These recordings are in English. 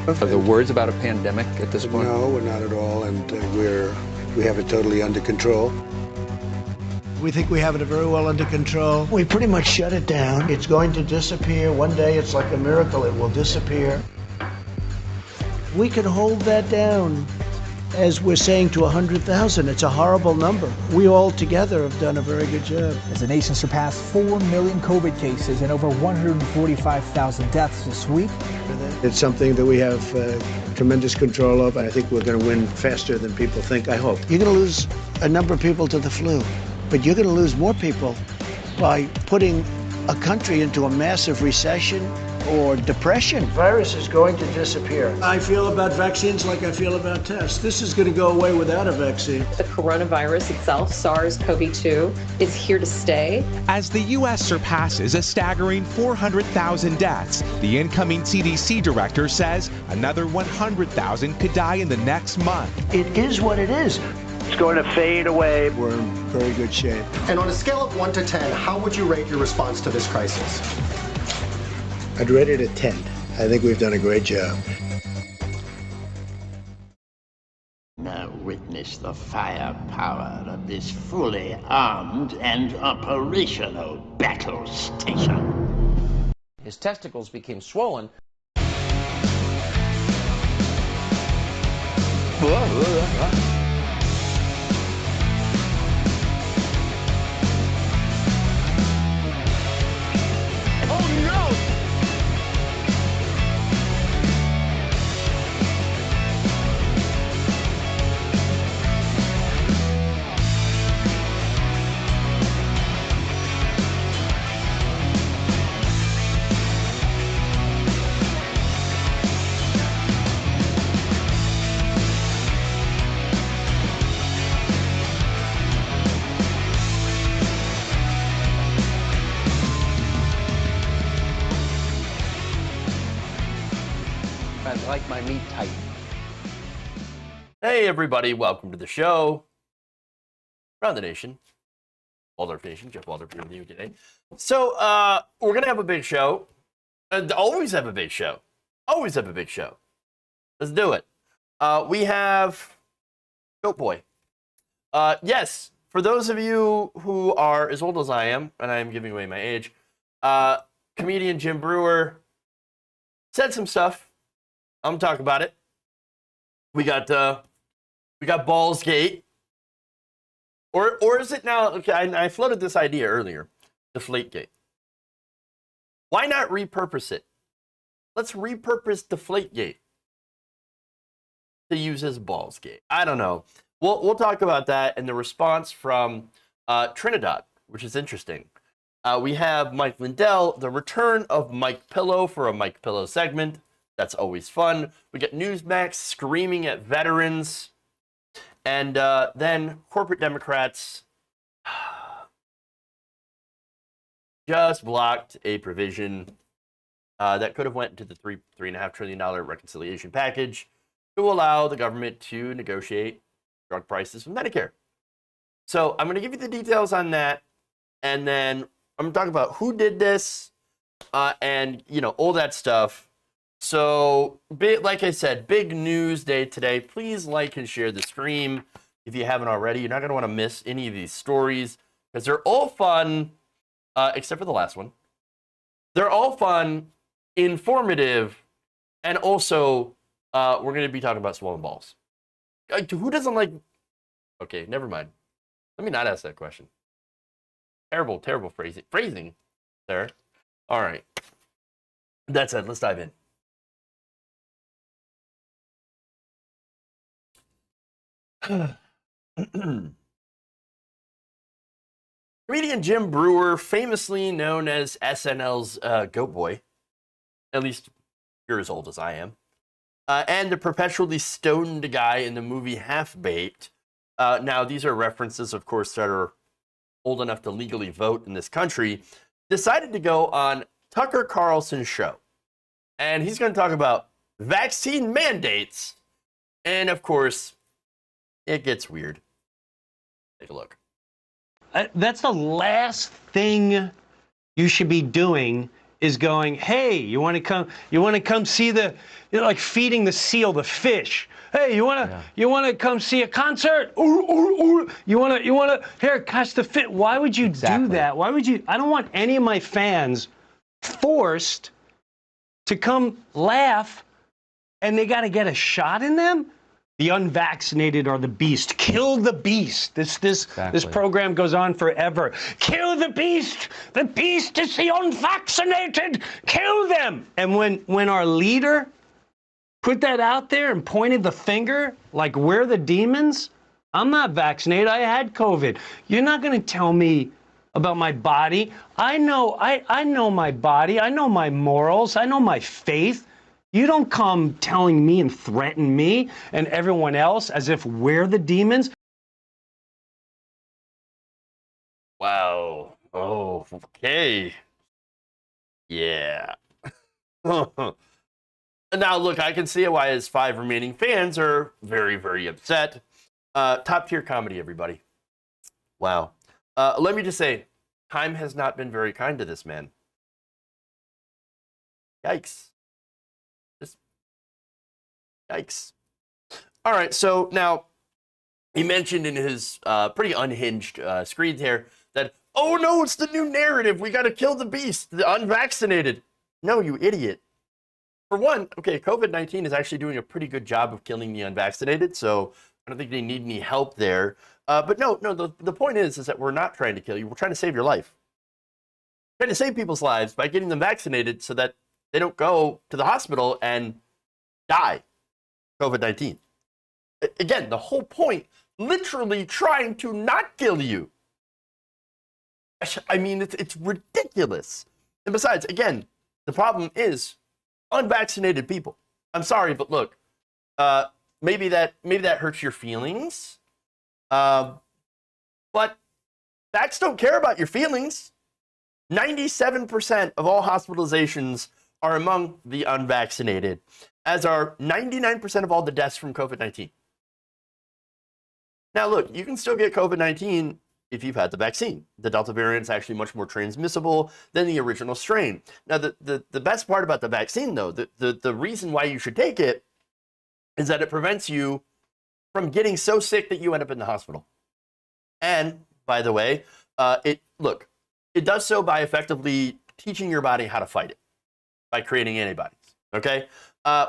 Are there words about a pandemic at this point? No, we're not at all, and we have it totally under control. We think we have it very well under control. We pretty much shut it down. It's going to disappear. One day, it's like a miracle, it will disappear. We can hold that down, as we're saying, to 100,000. It's a horrible number. We all together have done a very good job. As the nation surpassed 4 million COVID cases and over 145,000 deaths this week. It's something that we have tremendous control of, and I think we're going to win faster than people think, I hope. You're going to lose a number of people to the flu, but you're going to lose more people by putting a country into a massive recession or depression. The virus is going to disappear. I feel about vaccines like I feel about tests. This is going to go away without a vaccine. The coronavirus itself, SARS-CoV-2, is here to stay. As the U.S. surpasses a staggering 400,000 deaths, the incoming CDC director says another 100,000 could die in the next month. It is what it is. It's going to fade away. We're in very good shape. And on a scale of 1 to 10, how would you rate your response to this crisis? I'd rate it a 10. I think we've done a great job. Now witness the firepower of this fully armed and operational battle station. His testicles became swollen. I like my meat tight. Hey everybody, welcome to the show. Around the nation. Waldorf Nation, Jeff Waldorf here with you today. So, we're going to have a big show. Always have a big show. Always have a big show. Let's do it. We have Goat Boy. Yes, for those of you who are as old as I am, and I am giving away my age, comedian Jim Brewer said some stuff. I'm talking about it. We got Ballsgate, or is it now? Okay, I floated this idea earlier, Deflategate. Why not repurpose it? Let's repurpose Deflategate to use as Ballsgate. I don't know. We'll talk about that and the response from Trinidad, which is interesting. We have Mike Lindell, the return of Mike Pillow for a Mike Pillow segment. That's always fun. We get Newsmax screaming at veterans. And then corporate Democrats just blocked a provision that could have went into the $3.5 trillion reconciliation package to allow the government to negotiate drug prices with Medicare. So I'm going to give you the details on that. And then I'm going to talk about who did this and, all that stuff. So, like I said, big news day today. Please like and share the stream if you haven't already. You're not going to want to miss any of these stories because they're all fun, except for the last one. They're all fun, informative, and also we're going to be talking about swollen balls. Who doesn't like... Okay, never mind. Let me not ask that question. Terrible, terrible phrasing, sir. All right. That said, let's dive in. Comedian Jim Brewer, famously known as SNL's Goat Boy, at least you're as old as I am, and the perpetually stoned guy in the movie Half Baked. Now, these are references, of course, that are old enough to legally vote in this country, decided to go on Tucker Carlson's show. And he's going to talk about vaccine mandates. And, of course, it gets weird. Take a look. That's the last thing you should be doing is going, hey, you want to come see the, like feeding the seal the fish. Hey, you want to come see a concert? You want to here, catch the fit. Why would you do that? Why would you? I don't want any of my fans forced to come laugh, and they got to get a shot in them. The unvaccinated are the beast. Kill the beast. This program goes on forever. Kill the beast. The beast is the unvaccinated. Kill them. And when our leader put that out there and pointed the finger like we're the demons, I'm not vaccinated. I had COVID. You're not going to tell me about my body. I know my body. I know my morals. I know my faith. You don't come telling me and threaten me and everyone else as if we're the demons. Wow. Oh, okay. Yeah. Now, look, I can see why his 5 remaining fans are very, very upset. Top tier comedy, everybody. Wow. Let me just say, time has not been very kind to this man. Yikes. Yikes. All right, so now he mentioned in his pretty unhinged screen here that, oh no, it's the new narrative. We got to kill the beast, the unvaccinated. No, you idiot. For one, okay, COVID-19 is actually doing a pretty good job of killing the unvaccinated, so I don't think they need any help there. But no, the point is that we're not trying to kill you. We're trying to save your life. We're trying to save people's lives by getting them vaccinated so that they don't go to the hospital and die. COVID-19. Again, the whole point, literally trying to not kill you. I mean, it's ridiculous. And besides, again, the problem is unvaccinated people. I'm sorry, but look, maybe that hurts your feelings. But facts don't care about your feelings. 97% of all hospitalizations are among the unvaccinated, as are 99% of all the deaths from COVID-19. Now, look, you can still get COVID-19 if you've had the vaccine. The Delta variant is actually much more transmissible than the original strain. Now, the best part about the vaccine, though, the reason why you should take it is that it prevents you from getting so sick that you end up in the hospital. And, by the way, it does so by effectively teaching your body how to fight it, by creating antibodies, okay?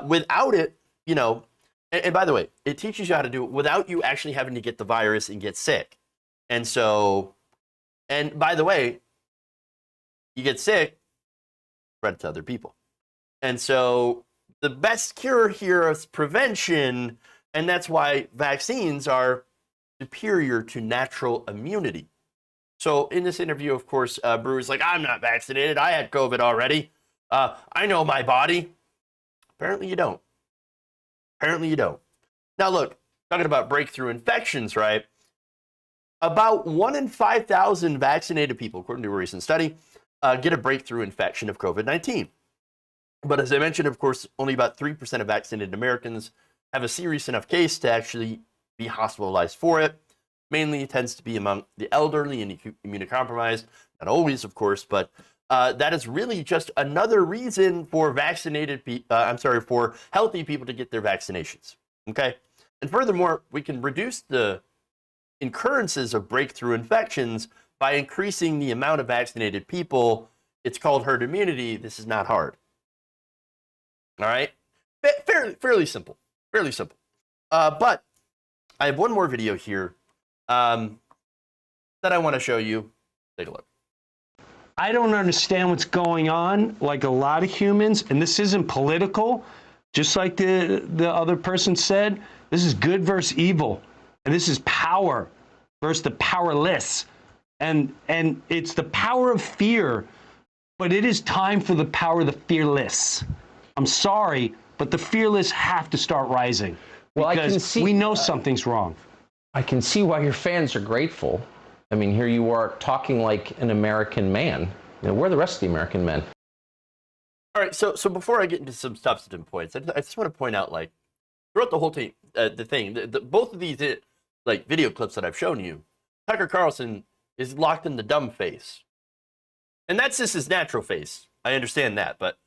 Without it, and by the way, it teaches you how to do it without you actually having to get the virus and get sick. And so, and by the way, you get sick, spread it to other people. And so the best cure here is prevention, and that's why vaccines are superior to natural immunity. So in this interview, of course, Brewer's like, I'm not vaccinated. I had COVID already. I know my body. Apparently you don't. Apparently you don't. Now look, talking about breakthrough infections, right? About 1 in 5,000 vaccinated people, according to a recent study, get a breakthrough infection of COVID-19. But as I mentioned, of course, only about 3% of vaccinated Americans have a serious enough case to actually be hospitalized for it. Mainly it tends to be among the elderly and immunocompromised. Not always, of course, but that is really just another reason for for healthy people to get their vaccinations. Okay, and furthermore, we can reduce the occurrences of breakthrough infections by increasing the amount of vaccinated people. It's called herd immunity. This is not hard. All right, fairly simple, fairly simple. But I have one more video here that I want to show you. Take a look. I don't understand what's going on, like a lot of humans, and this isn't political, just like the other person said. This is good versus evil, and this is power versus the powerless, and it's the power of fear, but it is time for the power of the fearless. I'm sorry, but the fearless have to start rising, because we know something's wrong. I can see why your fans are grateful. I mean, here you are talking like an American man. Where are the rest of the American men? All right, so before I get into some substantive points, I just want to point out, like, throughout the whole thing, both of these video clips that I've shown you, Tucker Carlson is locked in the dumb face. And that's just his natural face. I understand that. But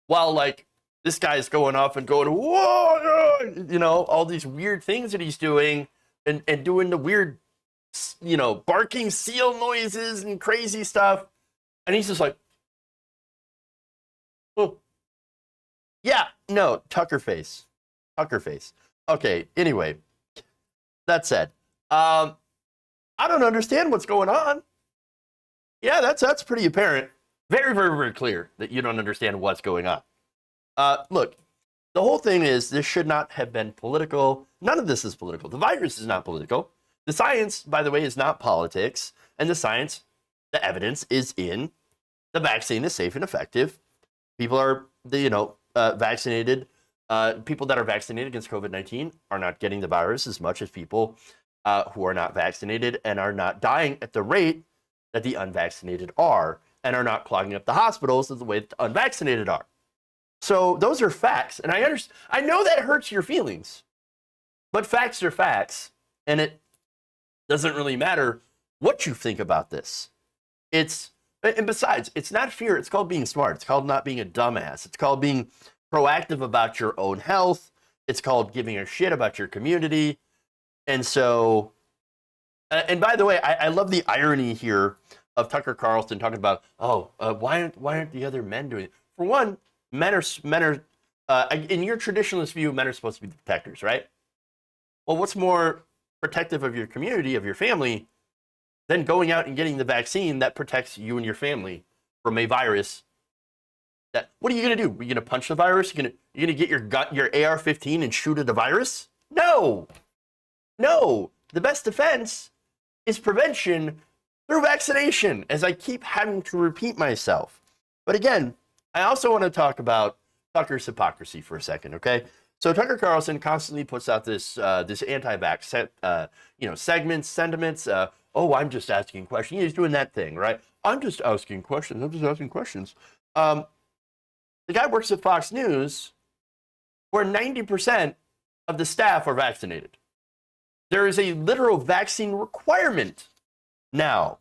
while like this guy's going off and going, whoa, you know, all these weird things that he's doing and doing the weird, you know, barking seal noises and crazy stuff. And he's just like, oh, yeah, no, Tucker face. Okay, anyway, that said, I don't understand what's going on. Yeah, that's pretty apparent. Very, very, very clear that you don't understand what's going on. Look, the whole thing is this should not have been political. None of this is political. The virus is not political. The science, by the way, is not politics. And the science, the evidence is in the vaccine is safe and effective. People are, vaccinated. People that are vaccinated against COVID-19 are not getting the virus as much as people who are not vaccinated and are not dying at the rate that the unvaccinated are and are not clogging up the hospitals as the way that the unvaccinated are. So those are facts. And I know that hurts your feelings, but facts are facts. And it doesn't really matter what you think about this. And besides, it's not fear. It's called being smart. It's called not being a dumbass. It's called being proactive about your own health. It's called giving a shit about your community. And so, and by the way, I love the irony here of Tucker Carlson talking about, why aren't the other men doing it? For one, men are in your traditionalist view, men are supposed to be the protectors, right? Well, what's more protective of your community, of your family, than going out and getting the vaccine that protects you and your family from a virus? What are you going to do? Are you going to punch the virus? You're going to get your AR-15 and shoot at the virus? No. The best defense is prevention through vaccination, as I keep having to repeat myself. But again, I also want to talk about Tucker's hypocrisy for a second, okay? So Tucker Carlson constantly puts out this anti-vax segments, sentiments. I'm just asking questions. He's doing that thing, right? I'm just asking questions. The guy works at Fox News, where 90% of the staff are vaccinated. There is a literal vaccine requirement now,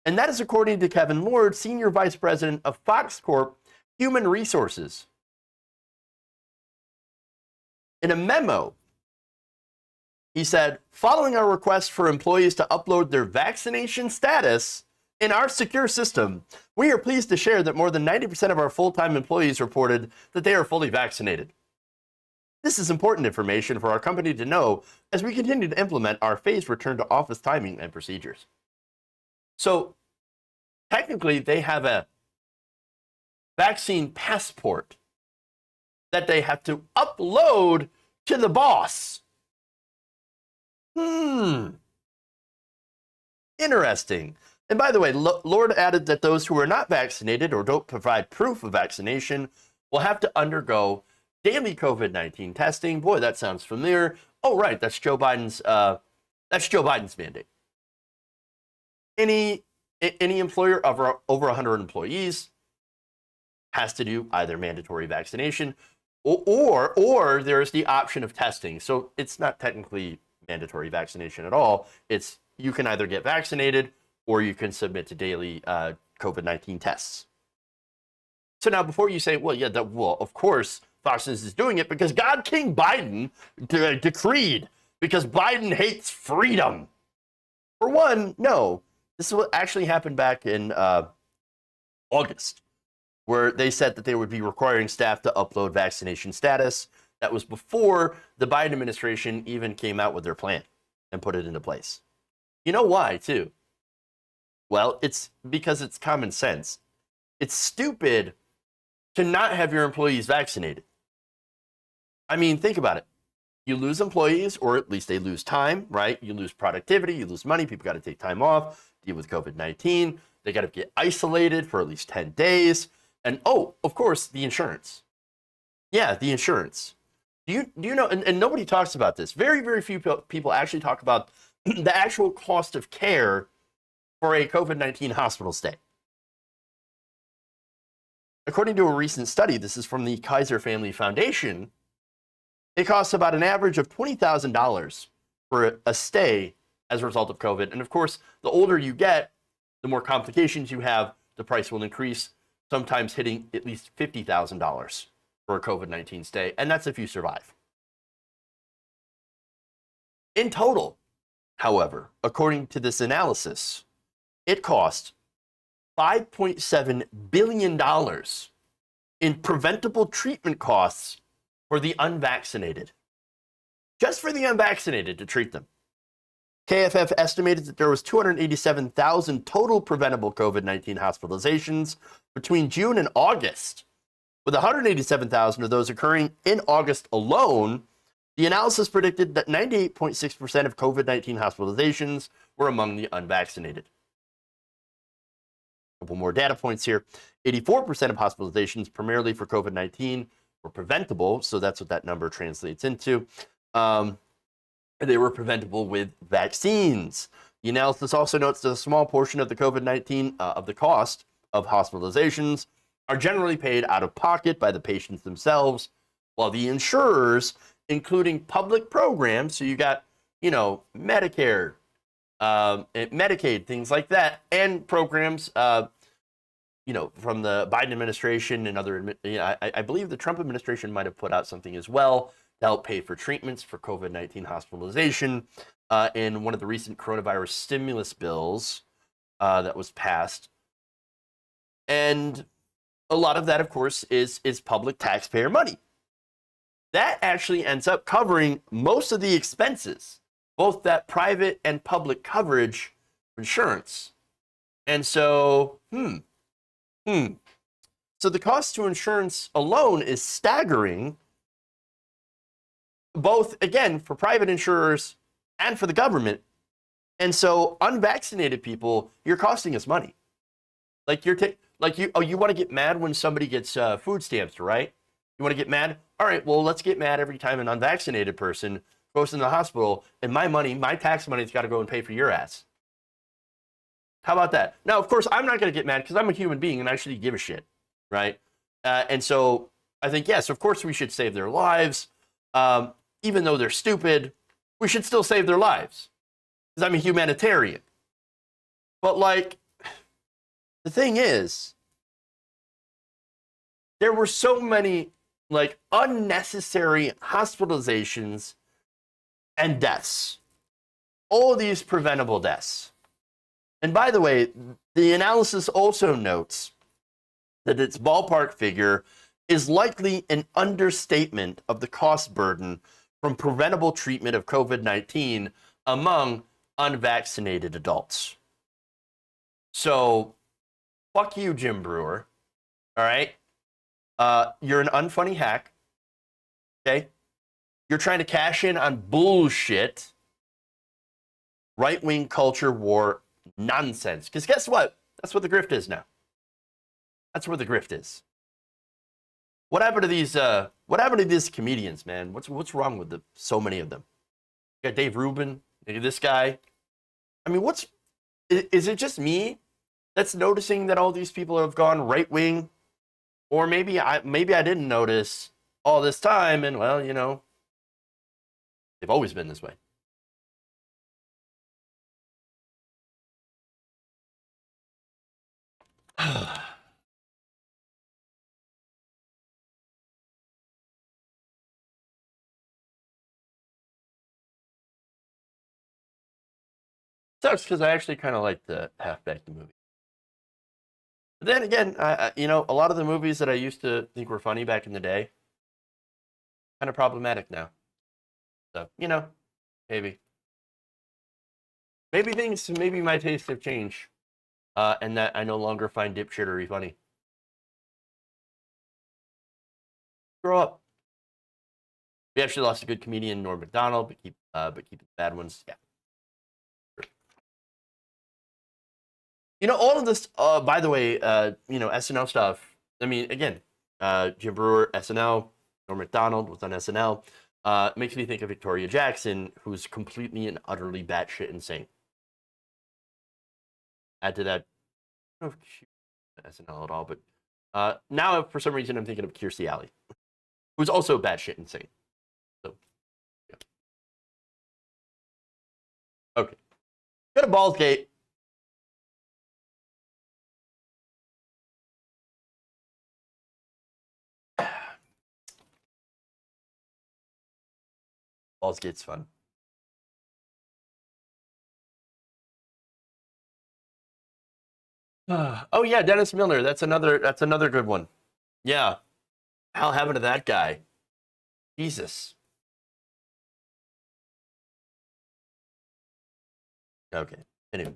and that is according to Kevin Lord, Senior Vice President of Fox Corp Human Resources. In a memo, he said, following our request for employees to upload their vaccination status in our secure system, we are pleased to share that more than 90% of our full-time employees reported that they are fully vaccinated. This is important information for our company to know as we continue to implement our phased return to office timing and procedures. So technically, they have a vaccine passport that they have to upload to the boss. Interesting. And by the way, Lord added that those who are not vaccinated or don't provide proof of vaccination will have to undergo daily COVID-19 testing. Boy, that sounds familiar. Oh, right, that's Joe Biden's mandate. Any employer of over 100 employees has to do either mandatory vaccination or there's the option of testing. So it's not technically mandatory vaccination at all. It's you can either get vaccinated or you can submit to daily COVID-19 tests. So now before you say, of course, Fox News is doing it because God King Biden decreed, because Biden hates freedom. For one, no. This is what actually happened back in August, where they said that they would be requiring staff to upload vaccination status. That was before the Biden administration even came out with their plan and put it into place. You know why, too? Well, it's because it's common sense. It's stupid to not have your employees vaccinated. I mean, think about it. You lose employees, or at least they lose time, right? You lose productivity, you lose money, people got to take time off, deal with COVID-19. They got to get isolated for at least 10 days. And, of course, the insurance. Yeah, the insurance. Do you know, and nobody talks about this. Very, very few people actually talk about the actual cost of care for a COVID-19 hospital stay. According to a recent study, this is from the Kaiser Family Foundation, it costs about an average of $20,000 for a stay as a result of COVID. And of course, the older you get, the more complications you have, the price will increase. sometimes hitting at least $50,000 for a COVID-19 stay, and that's if you survive. In total, however, according to this analysis, it cost $5.7 billion in preventable treatment costs for the unvaccinated. Just for the unvaccinated to treat them. KFF estimated that there was 287,000 total preventable COVID-19 hospitalizations between June and August, with 187,000 of those occurring in August alone. The analysis predicted that 98.6% of COVID-19 hospitalizations were among the unvaccinated. A couple more data points here. 84% of hospitalizations, primarily for COVID-19, were preventable, so that's what that number translates into. They were preventable with vaccines. The analysis also notes that a small portion of the COVID-19, of the cost of hospitalizations are generally paid out of pocket by the patients themselves, while the insurers, including public programs, so you got, Medicare, Medicaid, things like that, and programs, from the Biden administration and other, I believe the Trump administration might have put out something as well to help pay for treatments for COVID-19 hospitalization in one of the recent coronavirus stimulus bills that was passed. And a lot of that, of course, is public taxpayer money. That actually ends up covering most of the expenses, both that private and public coverage insurance. And so, So the cost to insurance alone is staggering, both, again, for private insurers and for the government. And so unvaccinated people, you're costing us money. Like you want to get mad when somebody gets food stamps, right? You want to get mad? All right, well, let's get mad every time an unvaccinated person goes in the hospital, and my money, my tax money's got to go and pay for your ass. How about that? Now, of course, I'm not going to get mad because I'm a human being and I should give a shit, right? And so I think, yes, of course we should save their lives. Even though they're stupid, we should still save their lives because I'm a humanitarian. But, the thing is, there were so many, unnecessary hospitalizations and deaths. All of these preventable deaths. And by the way, the analysis also notes that its ballpark figure is likely an understatement of the cost burden from preventable treatment of COVID-19 among unvaccinated adults. So, fuck you, Jim Brewer. All right? You're an unfunny hack. Okay? You're trying to cash in on bullshit, right-wing culture war nonsense. Because guess what? That's what the grift is now. That's where the grift is. What happened to these? What happened to these comedians, man? What's wrong with so many of them? You got Dave Rubin. This guy. I mean, is it just me that's noticing that all these people have gone right wing, or maybe I didn't notice all this time, and well, they've always been this way. Sucks because I actually kind of like the Halfback the movie. But then again, a lot of the movies that I used to think were funny back in the day, kind of problematic now. So, maybe my tastes have changed, and that I no longer find dipshittery funny. Grow up. We actually lost a good comedian, Norm Macdonald, but keep the bad ones. Yeah. All of this, by the way, SNL stuff. I mean, again, Jim Brewer, SNL, Norm Macdonald was on SNL. Makes me think of Victoria Jackson, who's completely and utterly batshit insane. Add to that, I don't know if she was on SNL at all, but now for some reason I'm thinking of Kirstie Alley, who's also batshit insane. So, yeah. Okay. Go to Baldgate. Baldur's Gate's fun. Oh yeah, Dennis Miller. That's another good one. Yeah. Hell happened to that guy? Jesus. Okay. Anyway.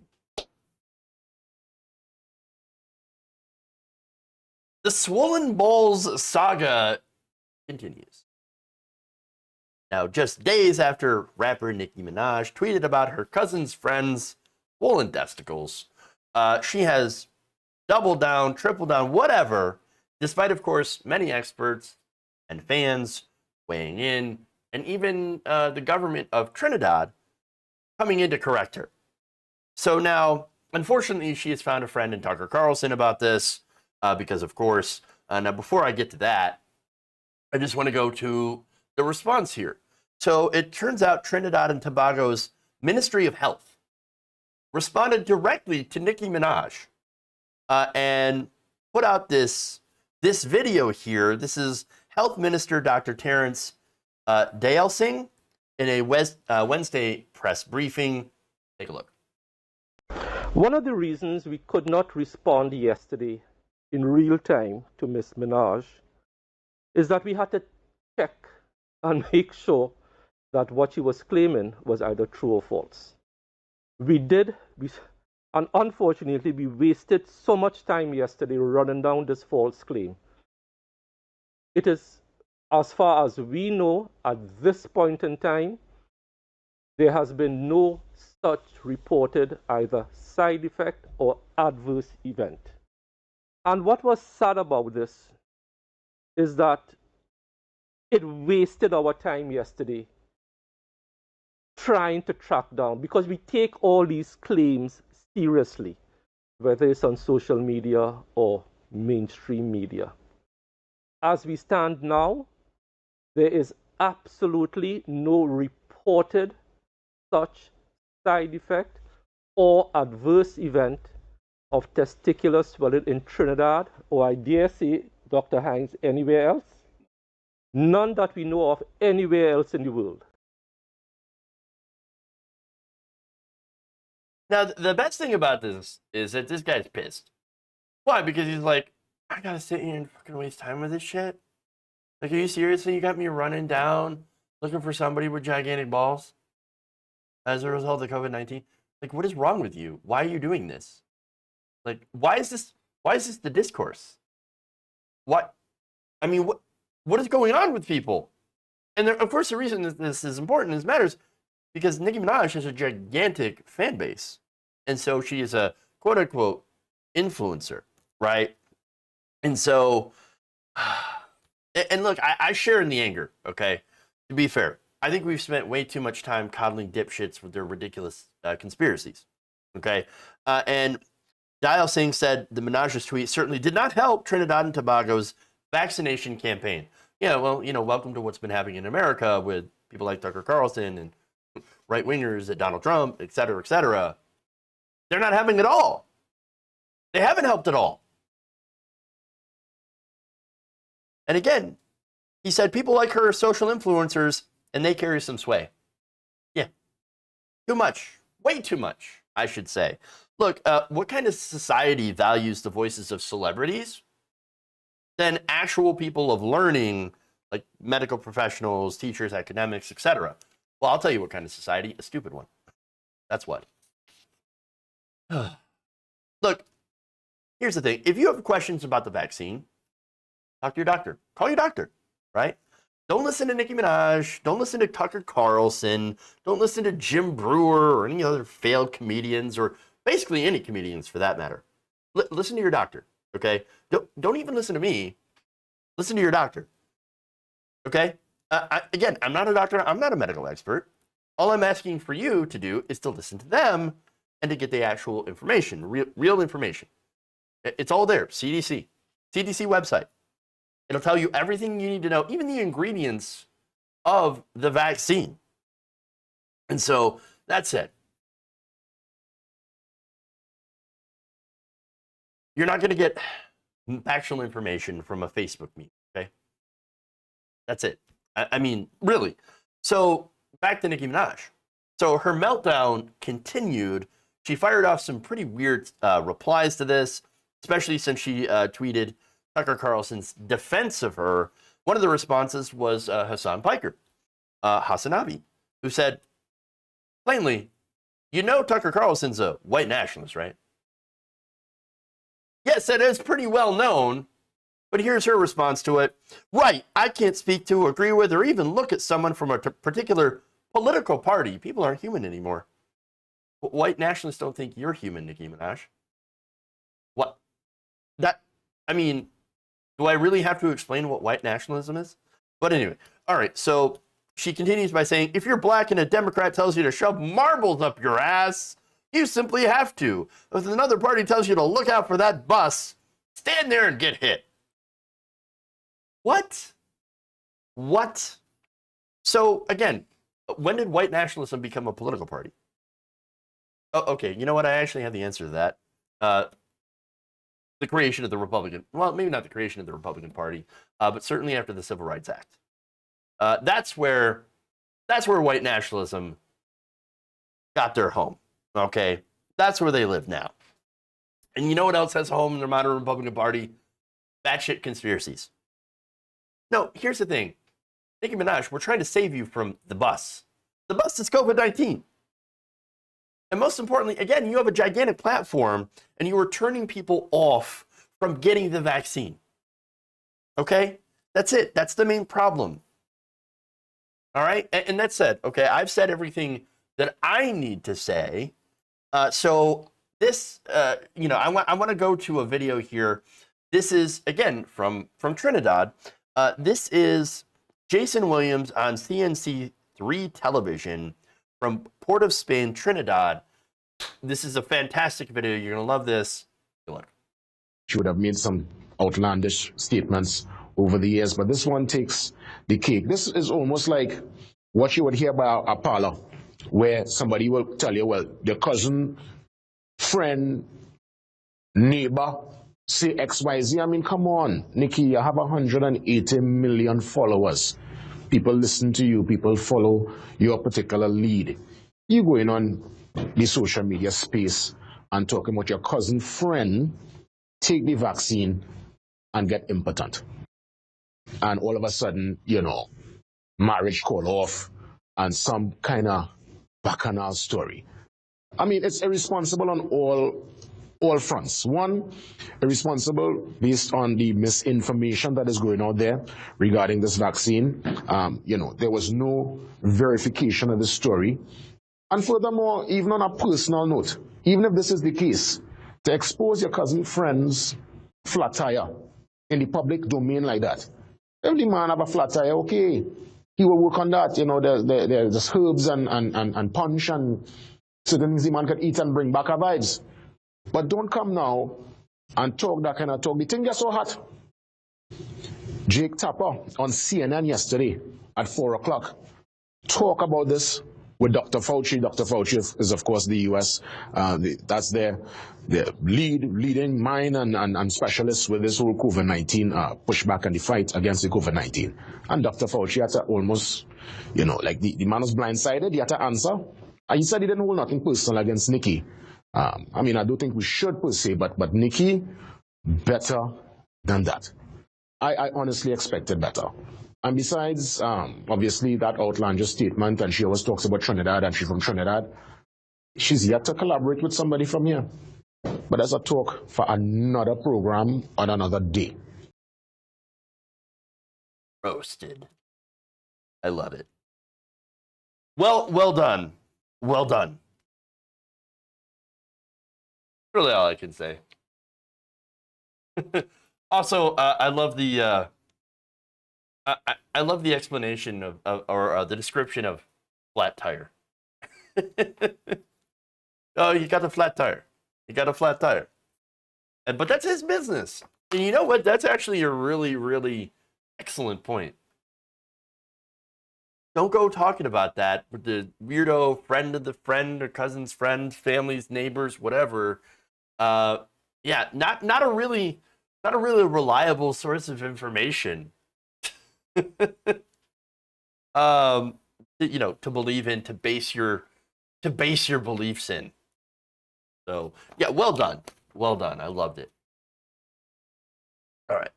The Swollen Balls saga continues. Now, just days after rapper Nicki Minaj tweeted about her cousin's friend's swollen testicles, she has doubled down, tripled down, whatever, despite, of course, many experts and fans weighing in, and even the government of Trinidad coming in to correct her. So now, unfortunately, she has found a friend in Tucker Carlson about this, because, of course, now before I get to that, I just want to go to the response here. So it turns out Trinidad and Tobago's Ministry of Health responded directly to Nicki Minaj and put out this video here. This is Health Minister Dr. Terrence Dale Singh in a Wednesday press briefing. Take a look. One of the reasons we could not respond yesterday in real time to Ms. Minaj is that we had to check and make sure that what she was claiming was either true or false. And unfortunately, we wasted so much time yesterday running down this false claim. It is, as far as we know, at this point in time, there has been no such reported either side effect or adverse event. And what was sad about this is that it wasted our time yesterday trying to track down, because we take all these claims seriously, whether it's on social media or mainstream media. As we stand now, there is absolutely no reported such side effect or adverse event of testicular swelling in Trinidad, or I dare say, Dr. Hines, anywhere else. None that we know of anywhere else in the world. Now, the best thing about this is that this guy's pissed. Why? Because he's like, I gotta sit here and fucking waste time with this shit? Like, are you seriously? You got me running down looking for somebody with gigantic balls as a result of COVID-19? Like, what is wrong with you? Why are you doing this? Like, why is this the discourse? What? I mean, what is going on with people? And there, of course, the reason that this is important, this matters, because Nicki Minaj has a gigantic fan base. And so she is a quote-unquote influencer, right? And so, and look, I share in the anger, okay? To be fair, I think we've spent way too much time coddling dipshits with their ridiculous conspiracies, okay? And Dial Singh said the Minaj's tweet certainly did not help Trinidad and Tobago's vaccination campaign. Yeah, well, welcome to what's been happening in America with people like Tucker Carlson and right-wingers at Donald Trump, et cetera, et cetera. They're not helping at all. They haven't helped at all. And again, he said people like her are social influencers and they carry some sway. Yeah. Too much. Way too much, I should say. Look, what kind of society values the voices of celebrities than actual people of learning, like medical professionals, teachers, academics, etc.? Well, I'll tell you what kind of society. A stupid one. That's what. Look, here's the thing. If you have questions about the vaccine, talk to your doctor. Call your doctor, right? Don't listen to Nicki Minaj. Don't listen to Tucker Carlson. Don't listen to Jim Brewer or any other failed comedians, or basically any comedians for that matter. Listen to your doctor, okay? Don't even listen to me. Listen to your doctor, okay? Again, I'm not a doctor. I'm not a medical expert. All I'm asking for you to do is to listen to them and to get the actual information, real information. It's all there, CDC website. It'll tell you everything you need to know, even the ingredients of the vaccine. And so that's it. You're not going to get factual information from a Facebook meme, okay? That's it. I mean, really. So back to Nicki Minaj. So her meltdown continued. She fired off some pretty weird replies to this, especially since she tweeted Tucker Carlson's defense of her. One of the responses was Hassan Piker, Hassanavi, who said, plainly, you know Tucker Carlson's a white nationalist, right? Yes, it is pretty well known, but here's her response to it. Right, I can't speak to, agree with, or even look at someone from a particular political party. People aren't human anymore. But white nationalists don't think you're human, Nicki Minaj. What? I mean, do I really have to explain what white nationalism is? But anyway, all right, so she continues by saying, if you're black and a Democrat tells you to shove marbles up your ass, you simply have to. If another party tells you to look out for that bus, stand there and get hit. What? What? So, again, when did white nationalism become a political party? Oh, okay, you know what? I actually have the answer to that. The creation of the Republican, well, maybe not the creation of the Republican Party, but certainly after the Civil Rights Act. That's where white nationalism got their home. Okay, that's where they live now. And you know what else has a home in the modern Republican Party? Batshit conspiracies. No, here's the thing. Nicki Minaj, we're trying to save you from the bus. The bus is COVID-19. And most importantly, again, you have a gigantic platform and you are turning people off from getting the vaccine. Okay? That's it. That's the main problem. All right? And that said, okay, I've said everything that I need to say. So this, I want to go to a video here. This is, again, from Trinidad. This is Jason Williams on CNC3 television from Port of Spain, Trinidad. This is a fantastic video. You're going to love this. Look. She would have made some outlandish statements over the years, but this one takes the cake. This is almost like what you would hear by a parlor, where somebody will tell you, well, your cousin, friend, neighbor, say XYZ. I mean, come on, Nikki, you have 180 million followers. People listen to you, people follow your particular lead. You going on the social media space and talking about your cousin, friend, take the vaccine and get impotent. And all of a sudden, marriage call off and some kind of bacchanal story. I mean, it's irresponsible on all fronts. One, irresponsible based on the misinformation that is going out there regarding this vaccine. There was no verification of the story. And furthermore, even on a personal note, even if this is the case, to expose your cousin friend's flat tire in the public domain like that. If the man have a flat tire, okay, he will work on that. There's herbs and punch and certain things the man can eat and bring back our vibes. But don't come now and talk that kind of talk. The thing gets so hot. Jake Tapper on CNN yesterday at 4 o'clock talk about this with Dr. Fauci. Dr. Fauci is, of course, the U.S. That's their leading mind and specialist with this whole COVID-19 pushback and the fight against the COVID-19. And Dr. Fauci had to almost, like the man was blindsided. He had to answer. And he said he didn't hold nothing personal against Nikki. I mean, I don't think we should per se, but Nikki, better than that. I honestly expected better. And besides, obviously, that outlandish statement, and she always talks about Trinidad, and she's from Trinidad, she's yet to collaborate with somebody from here. But that's a talk for another program on another day. Roasted. I love it. Well done. Well done. Really all I can say. Also, I love the I love the explanation or the description of flat tire. Oh, you got a flat tire. You got a flat tire. But that's his business. And you know what? That's actually a really, really excellent point. Don't go talking about that with the weirdo friend of the friend or cousin's friend, family's neighbors, whatever. Yeah, not a really reliable source of information. The to believe in, to base your beliefs in. So yeah, well done. I loved it. All right,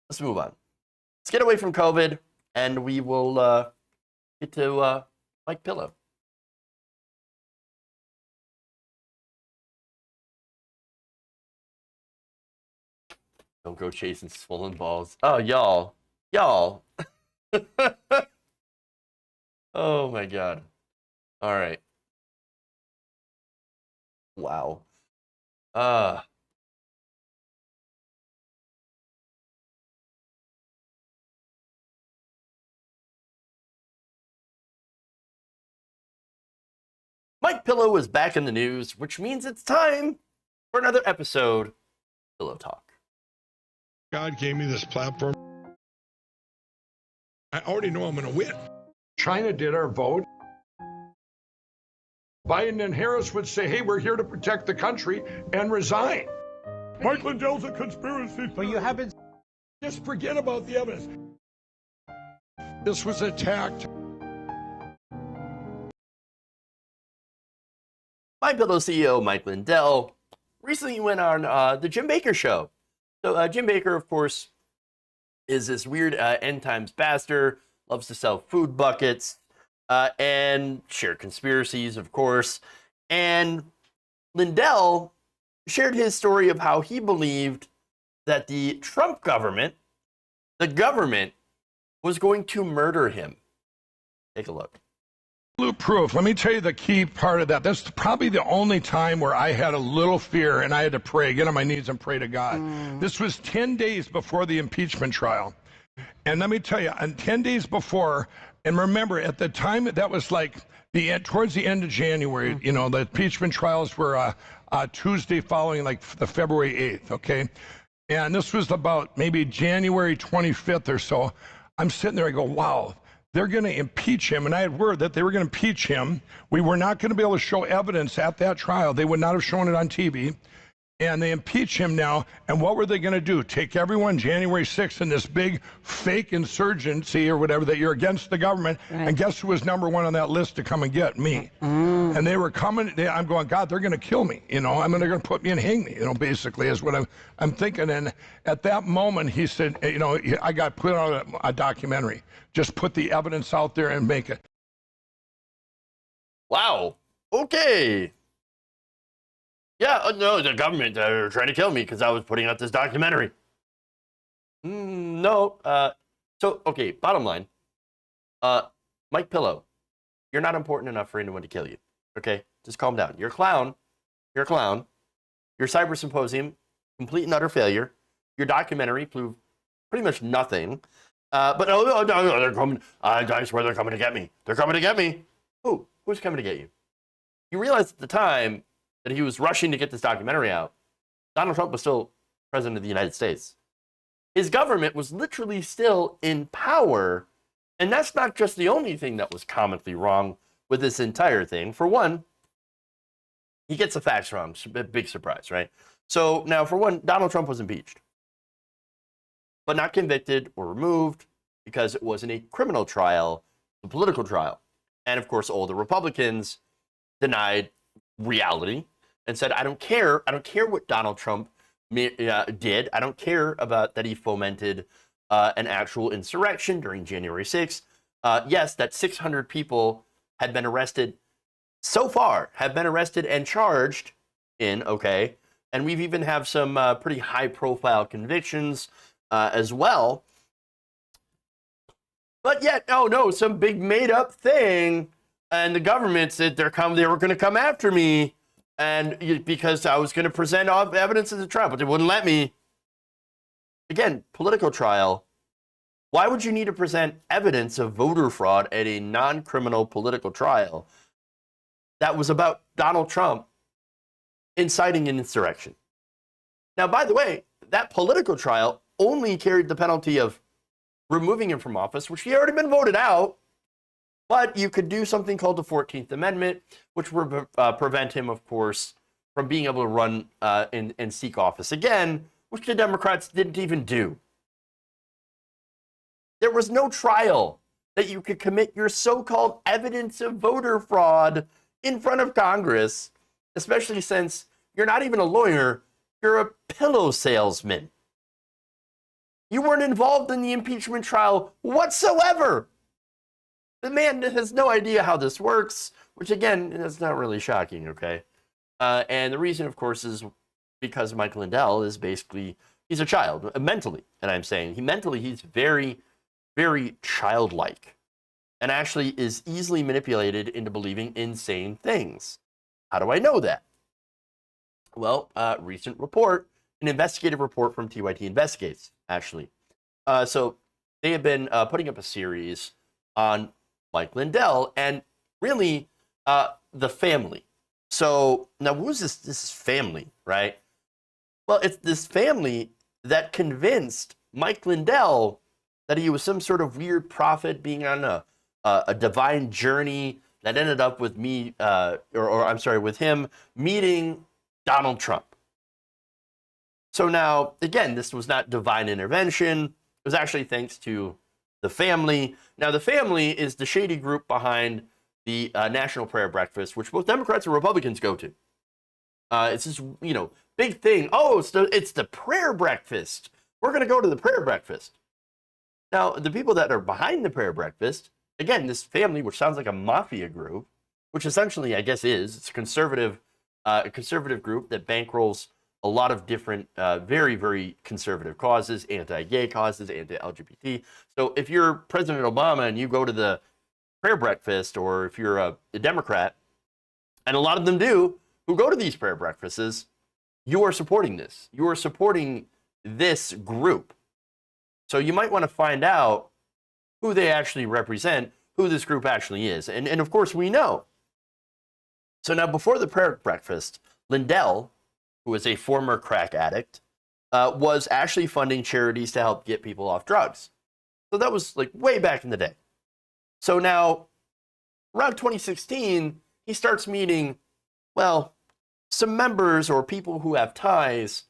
let's move on. Let's get away from COVID, and we will get to Mike Pillow. Don't go chasing swollen balls. Oh, y'all. Oh my God. All right. Wow. Mike Pillow is back in the news, which means it's time for another episode of Pillow Talk. God gave me this platform. I already know I'm going to win. China did our vote. Biden and Harris would say, hey, we're here to protect the country, and resign. Mike Lindell's a conspiracy. But you haven't. Just forget about the evidence. This was attacked. My Pillow CEO, Mike Lindell, recently went on the Jim Baker show. So Jim Baker, of course, is this weird end times pastor, loves to sell food buckets and share conspiracies, of course. And Lindell shared his story of how he believed that the Trump government, the government, was going to murder him. Take a look. Proof. Let me tell you the key part of that. That's probably the only time where I had a little fear and I had to pray, get on my knees and pray to God. This was 10 days before the impeachment trial. And let me tell you, and 10 days before, and remember, at the time, that was like towards the end of January, the impeachment trials were Tuesday following like the February 8th, okay? And this was about maybe January 25th or so. I'm sitting there, I go, wow. They're going to impeach him, and I had word that they were going to impeach him. We were not going to be able to show evidence at that trial. They would not have shown it on TV. And they impeach him now, and what were they going to do? Take everyone January 6th in this big fake insurgency or whatever that you're against the government, and guess who was number one on that list to come and get me? And they were coming, I'm going, God, they're going to kill me, they're going to put me and hang me, basically is what I'm thinking. And at that moment, he said, I got put on a documentary. Just put the evidence out there and make it. Wow. Okay. Yeah, no, the government are trying to kill me because I was putting out this documentary. No. Okay, bottom line. Mike Pillow, you're not important enough for anyone to kill you. Okay? Just calm down. You're a clown. Your cyber symposium, complete and utter failure. Your documentary proved pretty much nothing. But no, they're coming. I swear they're coming to get me. They're coming to get me. Who's coming to get you? You realized at the time that he was rushing to get this documentary out. Donald Trump was still president of the United States. His government was literally still in power. And that's not just the only thing that was comically wrong with this entire thing. For one, he gets the facts wrong. Big surprise, right? So now, for one, Donald Trump was impeached, but not convicted or removed because it wasn't a criminal trial, a political trial. And of course, all the Republicans denied reality and said, I don't care what Donald Trump did. I don't care about that he fomented an actual insurrection during January 6th. Yes, that 600 people had been arrested so far, have been arrested and charged in, okay? And we've even have some pretty high-profile convictions as well. But yet, oh no, some big made-up thing, and the government said they were going to come after me, and because I was going to present evidence at the trial, but they wouldn't let me. Again, political trial. Why would you need to present evidence of voter fraud at a non-criminal political trial that was about Donald Trump inciting an insurrection? Now, by the way, that political trial only carried the penalty of removing him from office, which he had already been voted out. But you could do something called the 14th Amendment, which would prevent him, of course, from being able to run and seek office again, which the Democrats didn't even do. There was no trial that you could commit your so-called evidence of voter fraud in front of Congress, especially since you're not even a lawyer, you're a pillow salesman. You weren't involved in the impeachment trial whatsoever. The man has no idea how this works, which again, is not really shocking, okay? And the reason, of course, is because Mike Lindell is basically, he's a child, mentally. And I'm saying, he's very, very childlike. And actually is easily manipulated into believing insane things. How do I know that? Well, recent report, an investigative report from TYT Investigates, actually. So they have been putting up a series on Mike Lindell and really the family. So now who's this? This is family, right? Well, it's this family that convinced Mike Lindell that he was some sort of weird prophet being on a divine journey that ended up with with him meeting Donald Trump. So now, again, this was not divine intervention. It was actually thanks to the family. Now, the family is the shady group behind the National Prayer Breakfast, which both Democrats and Republicans go to. It's this, big thing. Oh, it's the prayer breakfast. We're going to go to the prayer breakfast. Now, the people that are behind the prayer breakfast, again, this family, which sounds like a mafia group, which essentially, I guess, it's a conservative group that bankrolls a lot of different, very, very conservative causes, anti-gay causes, anti-LGBT. So if you're President Obama and you go to the prayer breakfast, or if you're a Democrat, and a lot of them do, who go to these prayer breakfasts, you are supporting this. You are supporting this group. So you might want to find out who they actually represent, who this group actually is. And of course, we know. So now, before the prayer breakfast, Lindell, who is a former crack addict, was actually funding charities to help get people off drugs. So that was like way back in the day. So now, around 2016, he starts meeting, well, some members or people who have ties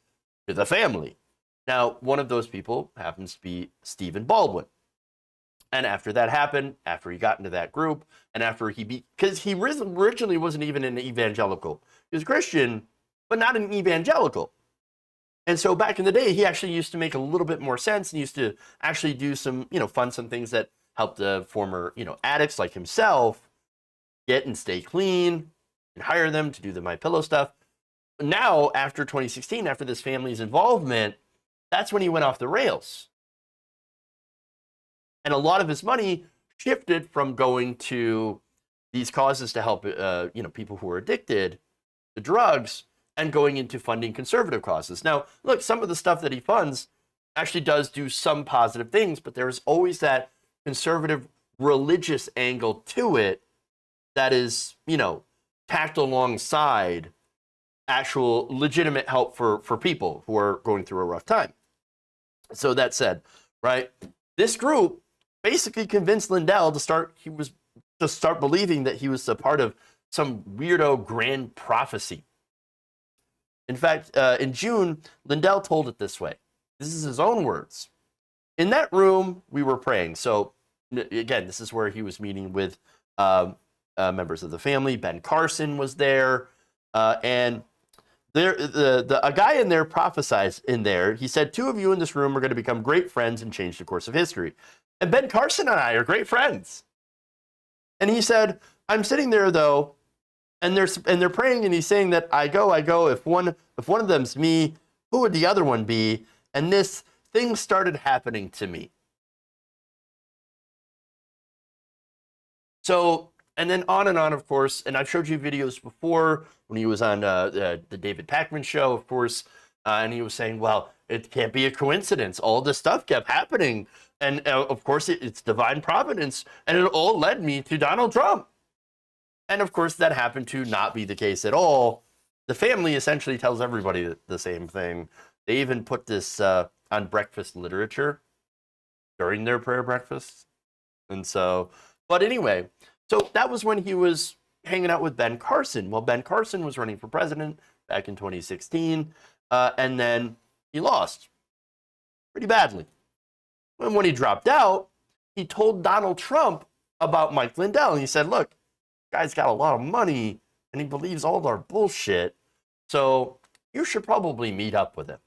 to the family. Now, one of those people happens to be Stephen Baldwin. And after that happened, after he got into that group, and after because he originally wasn't even an evangelical. He was Christian, but not an evangelical. And so back in the day, he actually used to make a little bit more sense and used to actually do some, fund some things that helped the former, addicts like himself get and stay clean and hire them to do the MyPillow stuff. Now, after 2016, after this family's involvement, that's when he went off the rails. And a lot of his money shifted from going to these causes to help, people who are addicted to drugs, and going into funding conservative causes. Now, look, some of the stuff that he funds actually does do some positive things, but there's always that conservative religious angle to it that is, tacked alongside actual legitimate help for people who are going through a rough time. So that said, right, this group basically convinced Lindell to start believing that he was a part of some weirdo grand prophecy. In fact, in June, Lindell told it this way. This is his own words. In that room, we were praying. So again, this is where he was meeting with members of the family. Ben Carson was there, and a guy in there prophesied in there. He said, 2 of you in this room are going to become great friends and change the course of history. And Ben Carson and I are great friends. And he said, I'm sitting there though, and they're praying, and he's saying that I go. If one of them's me, who would the other one be? And this thing started happening to me. So, and then on and on, of course. And I've showed you videos before when he was on the David Pakman show, of course, and he was saying, well, it can't be a coincidence. All this stuff kept happening, and of course, it's divine providence, and it all led me to Donald Trump. And of course, that happened to not be the case at all. The family essentially tells everybody the same thing. They even put this on breakfast literature during their prayer breakfasts. And so, but anyway, so that was when he was hanging out with Ben Carson. Well, Ben Carson was running for president back in 2016, and then he lost pretty badly. And when he dropped out, he told Donald Trump about Mike Lindell. And he said, look, this guy's got a lot of money and he believes all our bullshit. So you should probably meet up with him.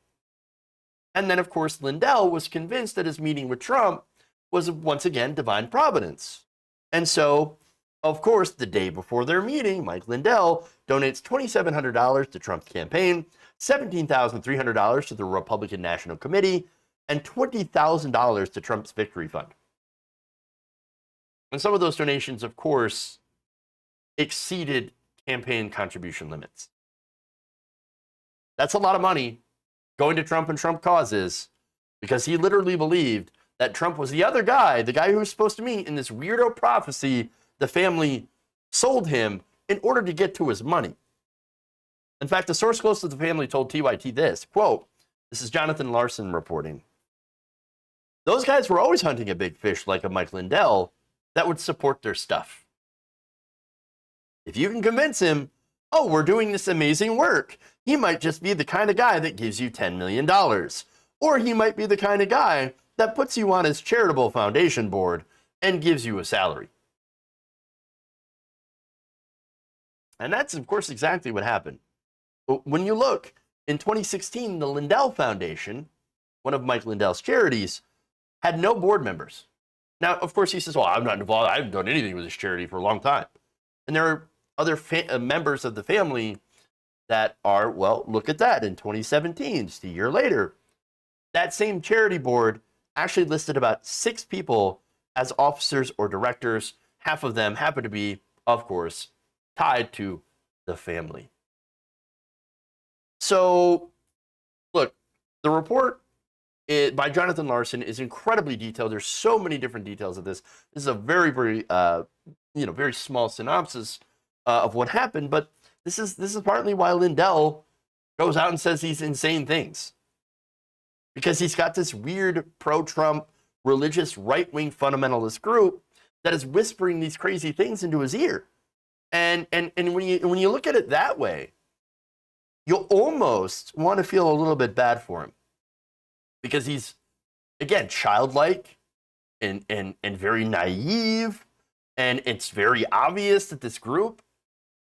And then, of course, Lindell was convinced that his meeting with Trump was once again divine providence. And so, of course, the day before their meeting, Mike Lindell donates $2,700 to Trump's campaign, $17,300 to the Republican National Committee, and $20,000 to Trump's victory fund. And some of those donations, of course, exceeded campaign contribution limits. That's a lot of money going to Trump and Trump causes, because he literally believed that Trump was the other guy, the guy who was supposed to meet in this weirdo prophecy the family sold him in order to get to his money. In fact, a source close to the family told TYT this, quote, this is Jonathan Larson reporting, those guys were always hunting a big fish like a Mike Lindell that would support their stuff. If you can convince him, oh, we're doing this amazing work, he might just be the kind of guy that gives you $10 million. Or he might be the kind of guy that puts you on his charitable foundation board and gives you a salary. And that's, of course, exactly what happened. But when you look, in 2016, the Lindell Foundation, one of Mike Lindell's charities, had no board members. Now, of course, he says, well, I'm not involved. I haven't done anything with this charity for a long time. And there are other members of the family that are, well, look at that. In 2017, just a year later, that same charity board actually listed about 6 people as officers or directors. Half of them happen to be, of course, tied to the family. So, look, the report by Jonathan Larson is incredibly detailed. There's so many different details of this. This is a very, very, very small synopsis of what happened. But this is partly why Lindell goes out and says these insane things, because he's got this weird pro-Trump religious right-wing fundamentalist group that is whispering these crazy things into his ear. And when you look at it that way, you'll almost want to feel a little bit bad for him, because he's, again, childlike and very naive, and it's very obvious that this group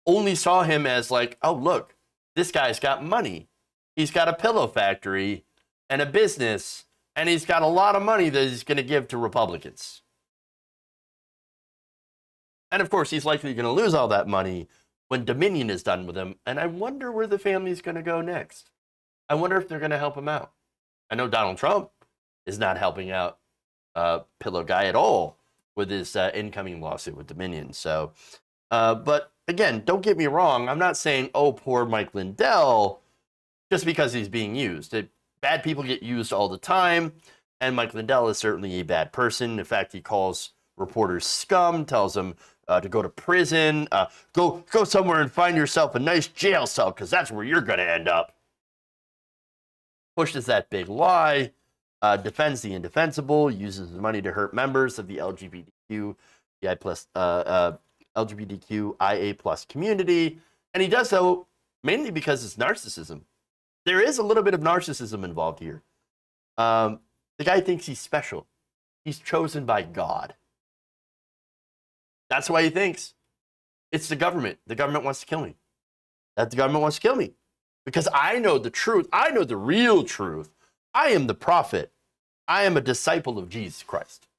only saw him as like, oh, look, this guy's got money. He's got a pillow factory and a business, and he's got a lot of money that he's going to give to Republicans. And of course, he's likely going to lose all that money when Dominion is done with him. And I wonder where the family's going to go next. I wonder if they're going to help him out. I know Donald Trump is not helping out Pillow Guy at all with his incoming lawsuit with Dominion. So, but again, don't get me wrong. I'm not saying, oh, poor Mike Lindell, just because he's being used. Bad people get used all the time, and Mike Lindell is certainly a bad person. In fact, he calls reporters scum, tells them to go to prison, go somewhere and find yourself a nice jail cell, because that's where you're going to end up. Pushes that big lie, defends the indefensible, uses money to hurt members of the LGBTQIA plus community, and he does so mainly because it's narcissism. There is a little bit of narcissism involved here. The guy thinks he's special. He's chosen by God. That's why he thinks it's the government. The government wants to kill me. That the government wants to kill me. Because I know the truth. I know the real truth. I am the prophet. I am a disciple of Jesus Christ.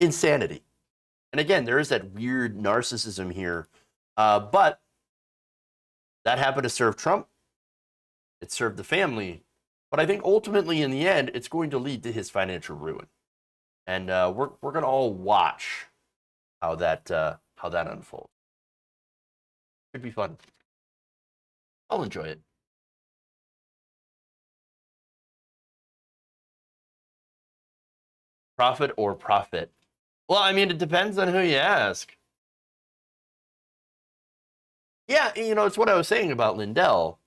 Insanity. And again, there is that weird narcissism here. But that happened to serve Trump. It served the family. But I think ultimately, in the end, it's going to lead to his financial ruin. And we're going to all watch how that unfolds. Should be fun. I'll enjoy it. Profit or profit? Well, I mean, it depends on who you ask. Yeah, it's what I was saying about Lindell.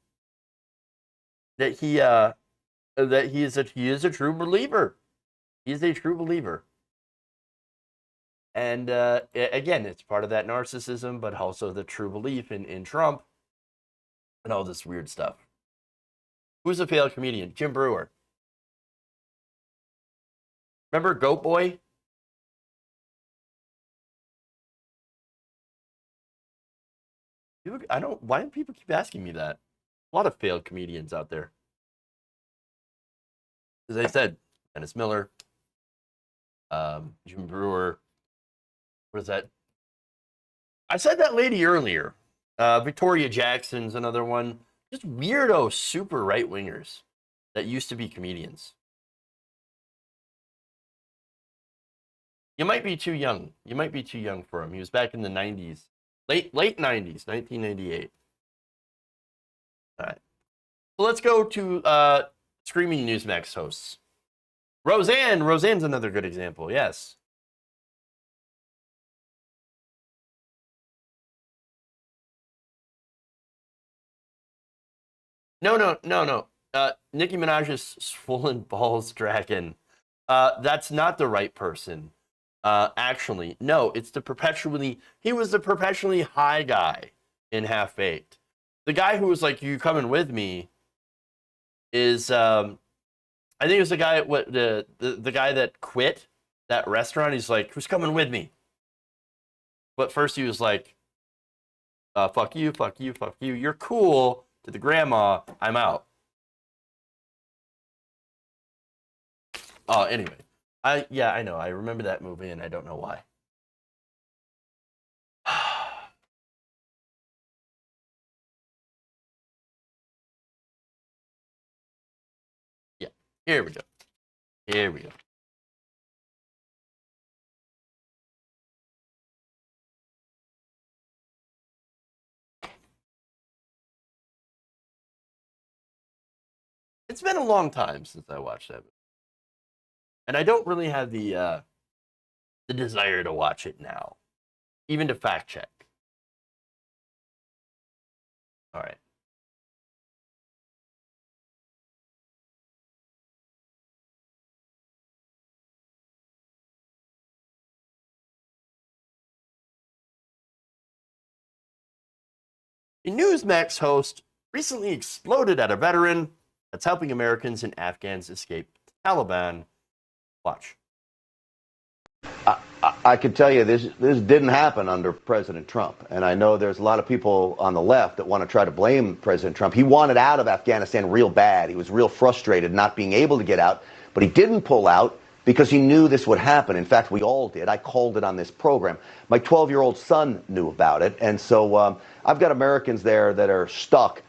That he is a true believer. He is a true believer. And again, it's part of that narcissism, but also the true belief in Trump and all this weird stuff. Who's a failed comedian? Jim Brewer. Remember Goat Boy? Why do people keep asking me that? A lot of failed comedians out there. As I said, Dennis Miller, Jim Brewer. What is that? I said that lady earlier. Victoria Jackson's another one. Just weirdo, super right wingers that used to be comedians. You might be too young. You might be too young for him. He was back in the 90s. Late 90s, 1998. All right. So let's go to Screaming Newsmax hosts. Roseanne. Roseanne's another good example. Yes. No. Nicki Minaj's swollen balls dragon. That's not the right person. Actually, no, it's he was the perpetually high guy in Half Baked. The guy who was like, "You coming with me?" is I think it was the guy the guy that quit that restaurant. He's like, "Who's coming with me?" But first he was like, "Fuck you, fuck you, fuck you. You're cool." To the grandma, I'm out. Oh, anyway. I know. I remember that movie, and I don't know why. Yeah, here we go. Here we go. It's been a long time since I watched that movie. And I don't really have the desire to watch it now, even to fact check. All right. A Newsmax host recently exploded at a veteran that's helping Americans and Afghans escape the Taliban. Watch. I can tell you this didn't happen under President Trump. And I know there's a lot of people on the left that want to try to blame President Trump. He wanted out of Afghanistan real bad. He was real frustrated not being able to get out. But he didn't pull out because he knew this would happen. In fact, we all did. I called it on this program. My 12-year-old son knew about it. And so I've got Americans there that are stuck.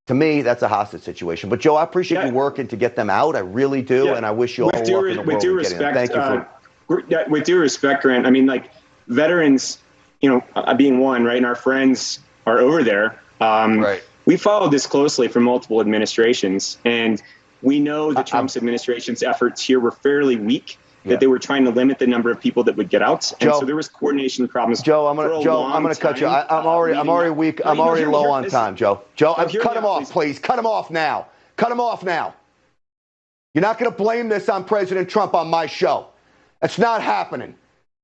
To me, that's a hostage situation. But, Joe, I appreciate you working to get them out. I really do. Yeah. And I wish you all luck in the world with due getting them. respect, Thank you for... with due respect, Grant, I mean, like, veterans, being one, right, and our friends are over there. Right. We followed this closely for multiple administrations, and we know that Trump's administration's efforts here were fairly weak, that they were trying to limit the number of people that would get out. And so there was coordination problems. Joe, I'm gonna cut you. I'm already weak. I'm already low on time, Joe. Joe, cut him off, please. Cut him off now. Cut him off now. You're not going to blame this on President Trump on my show. That's not happening.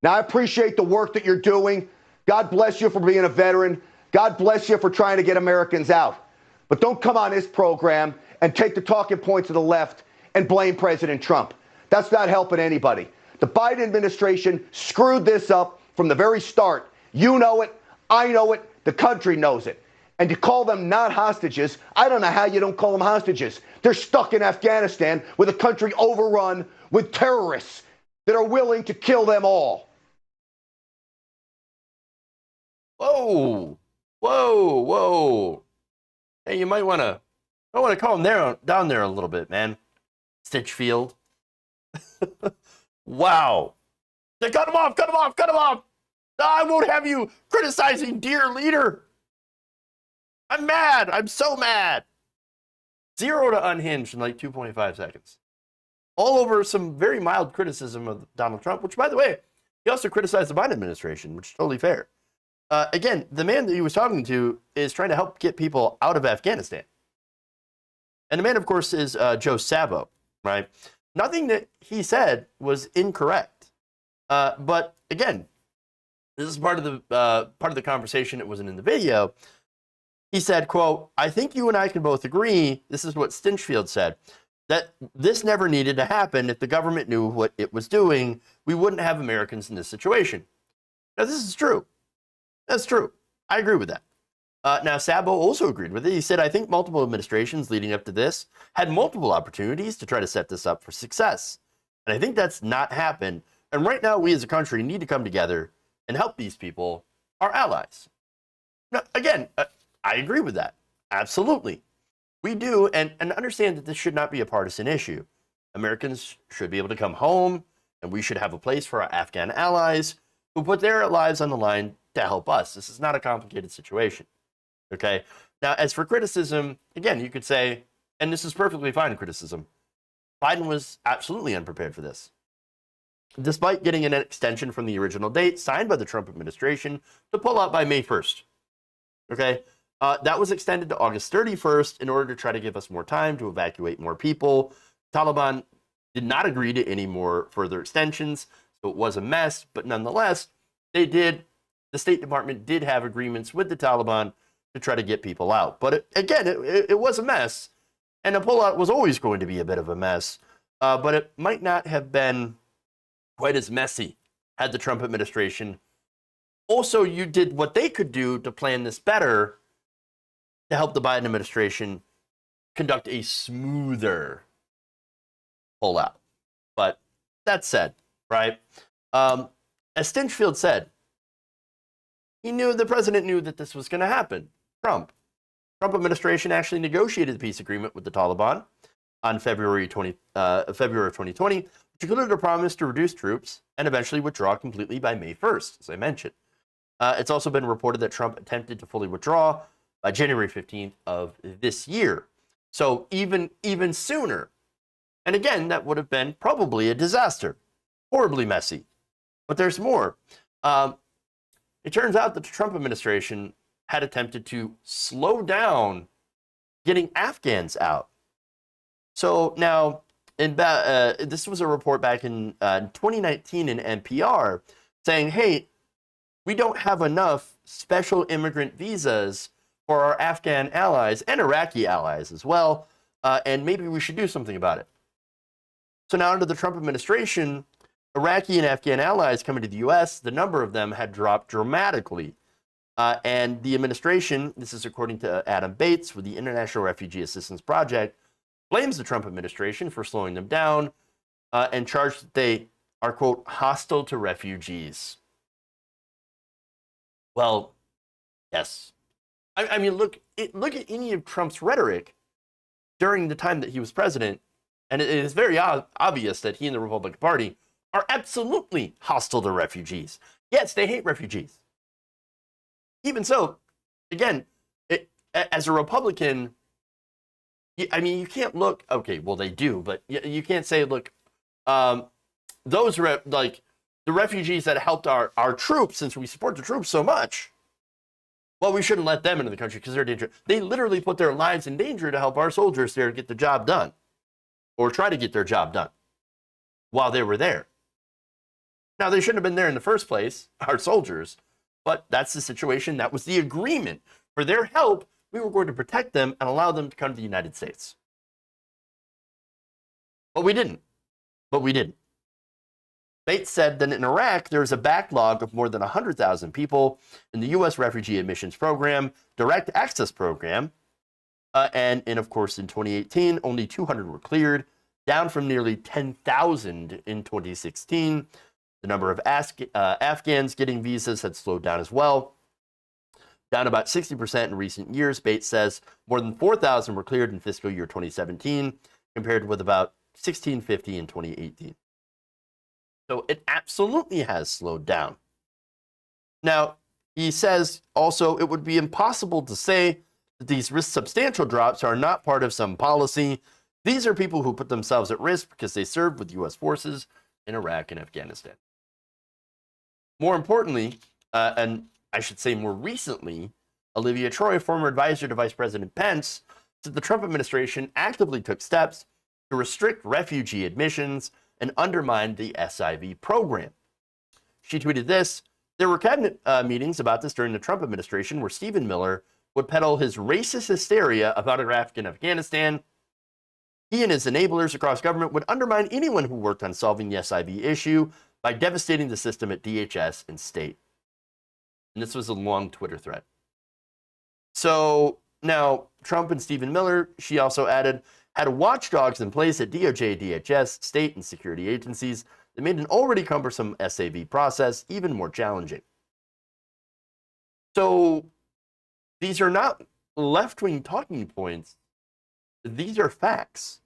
Now, I appreciate the work that you're doing. God bless you for being a veteran. God bless you for trying to get Americans out. But don't come on this program and take the talking points of the left and blame President Trump. That's not helping anybody. The Biden administration screwed this up from the very start. You know it. I know it. The country knows it. And to call them not hostages, I don't know how you don't call them hostages. They're stuck in Afghanistan with a country overrun with terrorists that are willing to kill them all. Whoa. Whoa, whoa. Hey, you might want to calm down there a little bit, man. Stitchfield. Wow. They cut him off, cut him off, cut him off. I won't have you criticizing dear leader. I'm mad. I'm so mad. 0 to unhinged in like 2.5 seconds. All over some very mild criticism of Donald Trump, which, by the way, he also criticized the Biden administration, which is totally fair. Again, the man that he was talking to is trying to help get people out of Afghanistan. And the man, of course, is Joe Sabo, right? Nothing that he said was incorrect. But again, this is part of the conversation. It wasn't in the video. He said, quote, "I think you and I can both agree," this is what Stinchfield said, "that this never needed to happen. If the government knew what it was doing, we wouldn't have Americans in this situation." Now, this is true. That's true. I agree with that. Now, Sabo also agreed with it. He said, I think multiple administrations leading up to this had multiple opportunities to try to set this up for success. And I think that's not happened. And right now, we as a country need to come together and help these people, our allies. Now, again, I agree with that. Absolutely. We do, and understand that this should not be a partisan issue. Americans should be able to come home, and we should have a place for our Afghan allies who put their lives on the line to help us. This is not a complicated situation. Okay. Now, as for criticism, again, you could say, and this is perfectly fine criticism, Biden was absolutely unprepared for this. Despite getting an extension from the original date signed by the Trump administration to pull out by May 1st. Okay. That was extended to August 31st in order to try to give us more time to evacuate more people. Taliban did not agree to any more further extensions, so it was a mess, but nonetheless, the State Department did have agreements with the Taliban to try to get people out. But it was a mess, and a pullout was always going to be a bit of a mess, but it might not have been quite as messy had the Trump administration also you did what they could do to plan this better to help the Biden administration conduct a smoother pullout. But that said, right, as Stinchfield said, the president knew that this was going to happen. Trump administration actually negotiated the peace agreement with the Taliban on February of 2020, which included a promise to reduce troops and eventually withdraw completely by May 1st, as I mentioned. It's also been reported that Trump attempted to fully withdraw by January 15th of this year. So even sooner. And again, that would have been probably a disaster. Horribly messy. But there's more. It turns out that the Trump administration had attempted to slow down getting Afghans out. So now, this was a report back in 2019 in NPR saying, hey, we don't have enough special immigrant visas for our Afghan allies and Iraqi allies as well, and maybe we should do something about it. So now under the Trump administration, Iraqi and Afghan allies coming to the U.S., the number of them had dropped dramatically. And the administration, this is according to Adam Bates with the International Refugee Assistance Project, blames the Trump administration for slowing them down and charged that they are, quote, hostile to refugees. Well, yes. I mean, look at any of Trump's rhetoric during the time that he was president, and it is very obvious that he and the Republican Party are absolutely hostile to refugees. Yes, they hate refugees. Even so, again, as a Republican, I mean, you can't look, okay, well, they do, but you can't say, look, those like the refugees that helped our troops, since we support the troops so much, well, we shouldn't let them into the country because they're dangerous. They literally put their lives in danger to help our soldiers there get the job done, or try to get their job done while they were there. Now, they shouldn't have been there in the first place, our soldiers, but that's the situation. That was the agreement. For their help, we were going to protect them and allow them to come to the United States. But we didn't. Bates said that in Iraq, there is a backlog of more than 100,000 people in the U.S. Refugee Admissions Program, Direct Access Program, and of course, in 2018, only 200 were cleared, down from nearly 10,000 in 2016. The number of Afghans getting visas had slowed down as well, down about 60% in recent years. Bates says more than 4,000 were cleared in fiscal year 2017, compared with about 1,650 in 2018. So it absolutely has slowed down. Now, he says also it would be impossible to say that these substantial drops are not part of some policy. These are people who put themselves at risk because they served with U.S. forces in Iraq and Afghanistan. More importantly, and I should say more recently, Olivia Troy, former advisor to Vice President Pence, said the Trump administration actively took steps to restrict refugee admissions and undermine the SIV program. She tweeted this: there were cabinet meetings about this during the Trump administration where Stephen Miller would peddle his racist hysteria about Iraq and Afghanistan. He and his enablers across government would undermine anyone who worked on solving the SIV issue by devastating the system at DHS and state. And this was a long Twitter thread. So now Trump and Stephen Miller, she also added, had watchdogs in place at DOJ, DHS, state and security agencies that made an already cumbersome SAV process even more challenging. So these are not left-wing talking points. These are facts.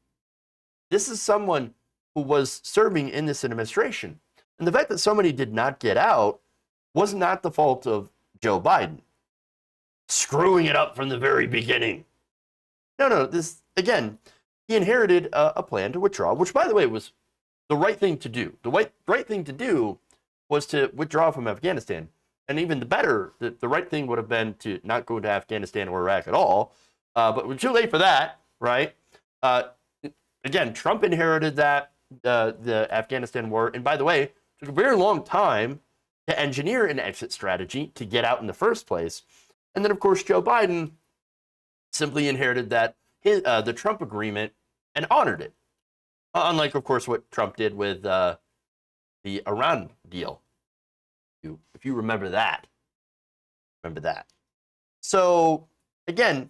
This is someone who was serving in this administration. And the fact that so many did not get out was not the fault of Joe Biden screwing it up from the very beginning. No, this, again, he inherited a plan to withdraw, which, by the way, was the right thing to do. The right thing to do was to withdraw from Afghanistan. And even the right thing would have been to not go to Afghanistan or Iraq at all. But we're too late for that, right? Again, Trump inherited that, the Afghanistan war. And by the way, it took a very long time to engineer an exit strategy to get out in the first place. And then, of course, Joe Biden simply inherited that, the Trump agreement, and honored it. Unlike, of course, what Trump did with the Iran deal. If you remember that. So, again,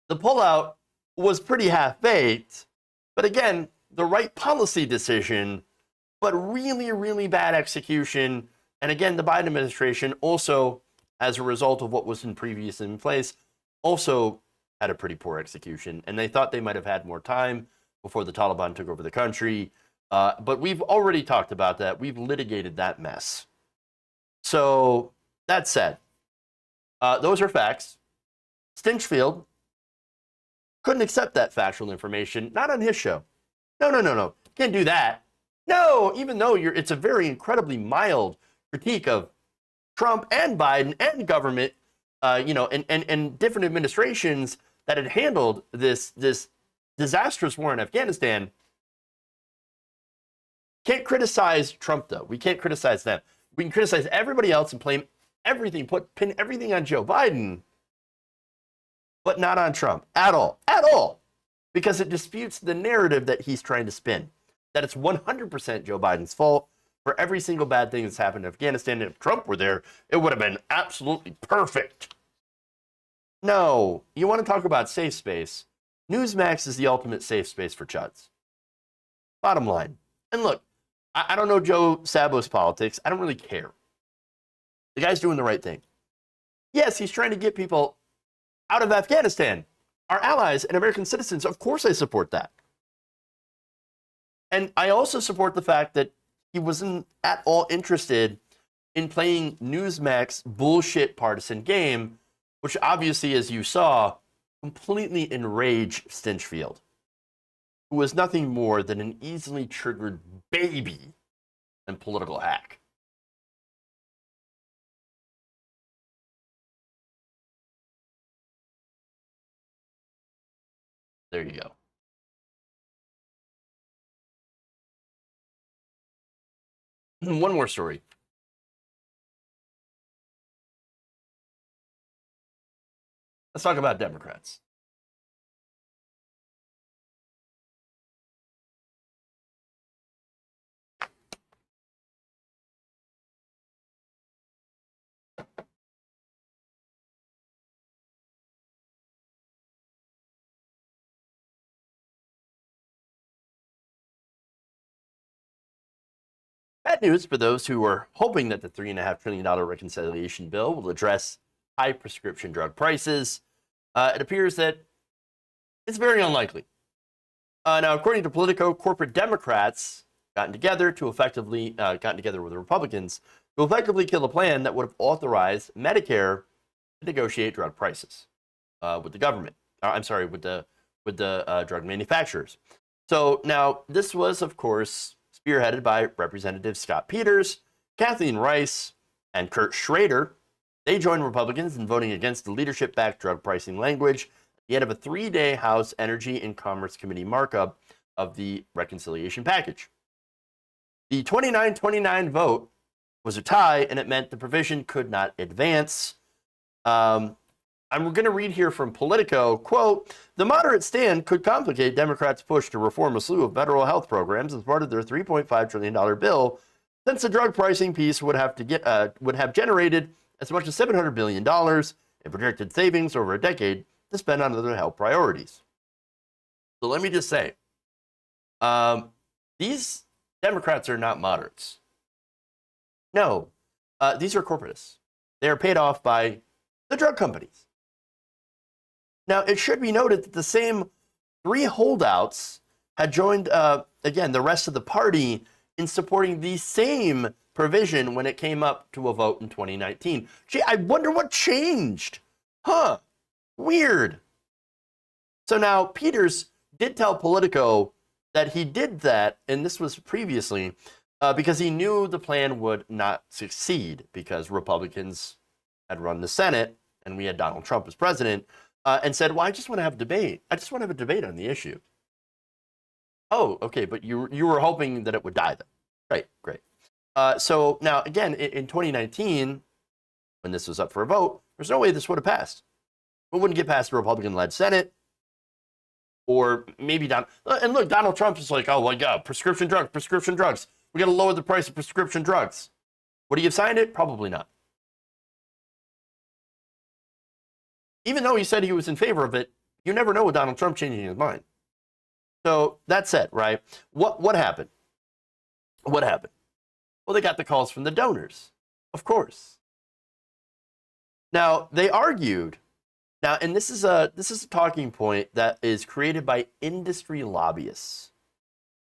the pullout was pretty half-baked, but again, the right policy decision, but really, really bad execution. And again, the Biden administration also, as a result of what was in place, also had a pretty poor execution. And they thought they might have had more time before the Taliban took over the country. But we've already talked about that. We've litigated that mess. So that said, those are facts. Stinchfield couldn't accept that factual information, not on his show. No. Can't do that. No, even though it's a very incredibly mild critique of Trump and Biden and government, and different administrations that had handled this disastrous war in Afghanistan. Can't criticize Trump, though. We can't criticize them. We can criticize everybody else and pin everything on Joe Biden, but not on Trump at all, because it disputes the narrative that he's trying to spin, that it's 100% Joe Biden's fault for every single bad thing that's happened in Afghanistan. And if Trump were there, it would have been absolutely perfect. No, you want to talk about safe space? Newsmax is the ultimate safe space for chuds. Bottom line. And look, I don't know Joe Sabo's politics. I don't really care. The guy's doing the right thing. Yes, he's trying to get people out of Afghanistan. Our allies and American citizens, of course I support that. And I also support the fact that he wasn't at all interested in playing Newsmax's bullshit partisan game, which obviously, as you saw, completely enraged Stinchfield, who was nothing more than an easily triggered baby and political hack. There you go. One more story. Let's talk about Democrats. Bad news for those who were hoping that the $3.5 trillion reconciliation bill will address high prescription drug prices. It appears that it's very unlikely. Now, according to Politico, corporate Democrats gotten together with the Republicans to effectively kill a plan that would have authorized Medicare to negotiate drug prices with the government. With the drug manufacturers. So now this was, of course, spearheaded by Representatives Scott Peters, Kathleen Rice, and Kurt Schrader. They joined Republicans in voting against the leadership-backed drug pricing language at the end of a 3-day House Energy and Commerce Committee markup of the reconciliation package. The 29-29 vote was a tie, and it meant the provision could not advance. I'm going to read here from Politico, quote, the moderate stand could complicate Democrats' push to reform a slew of federal health programs as part of their $3.5 trillion bill, since the drug pricing piece would have generated as much as $700 billion and projected savings over a decade to spend on other health priorities. So let me just say, these Democrats are not moderates. No, these are corporatists. They are paid off by the drug companies. Now, it should be noted that the same 3 holdouts had joined, again, the rest of the party in supporting the same provision when it came up to a vote in 2019. Gee, I wonder what changed. Huh, weird. So now Peters did tell Politico that he did that, and this was previously, because he knew the plan would not succeed because Republicans had run the Senate and we had Donald Trump as president, and said, well, I just want to have a debate. I just want to have a debate on the issue. Oh, okay, but you were hoping that it would die then. Right, great. So now, again, in 2019, when this was up for a vote, there's no way this would have passed. It wouldn't get past the Republican-led Senate. Or maybe and look, Donald Trump is like, oh my God, prescription drugs. We got to lower the price of prescription drugs. Would he have signed it? Probably not. Even though he said he was in favor of it, you never know with Donald Trump changing his mind. So that said, right? What happened? What happened? Well, they got the calls from the donors, of course. Now they argued. Now, and this is a talking point that is created by industry lobbyists,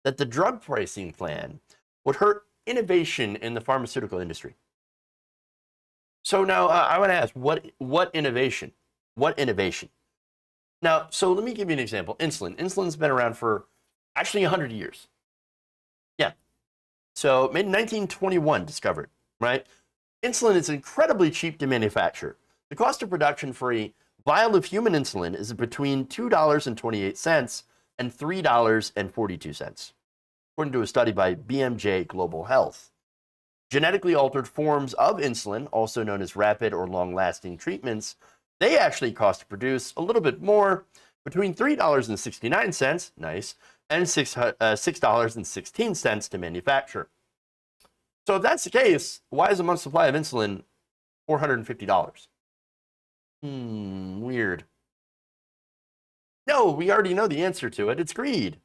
that the drug pricing plan would hurt innovation in the pharmaceutical industry. So now I want to ask, what innovation? What innovation? Now, so let me give you an example. Insulin. Insulin's been around for actually 100 years. Yeah. So made in 1921, discovered, right? Insulin is incredibly cheap to manufacture. The cost of production for a vial of human insulin is between $2.28 and $3.42, according to a study by BMJ Global Health. Genetically altered forms of insulin, also known as rapid or long-lasting treatments, they actually cost to produce a little bit more, between $3.69, nice, and $6.16 to manufacture. So if that's the case, why is a month's supply of insulin $450? Weird. No, we already know the answer to it. It's greed.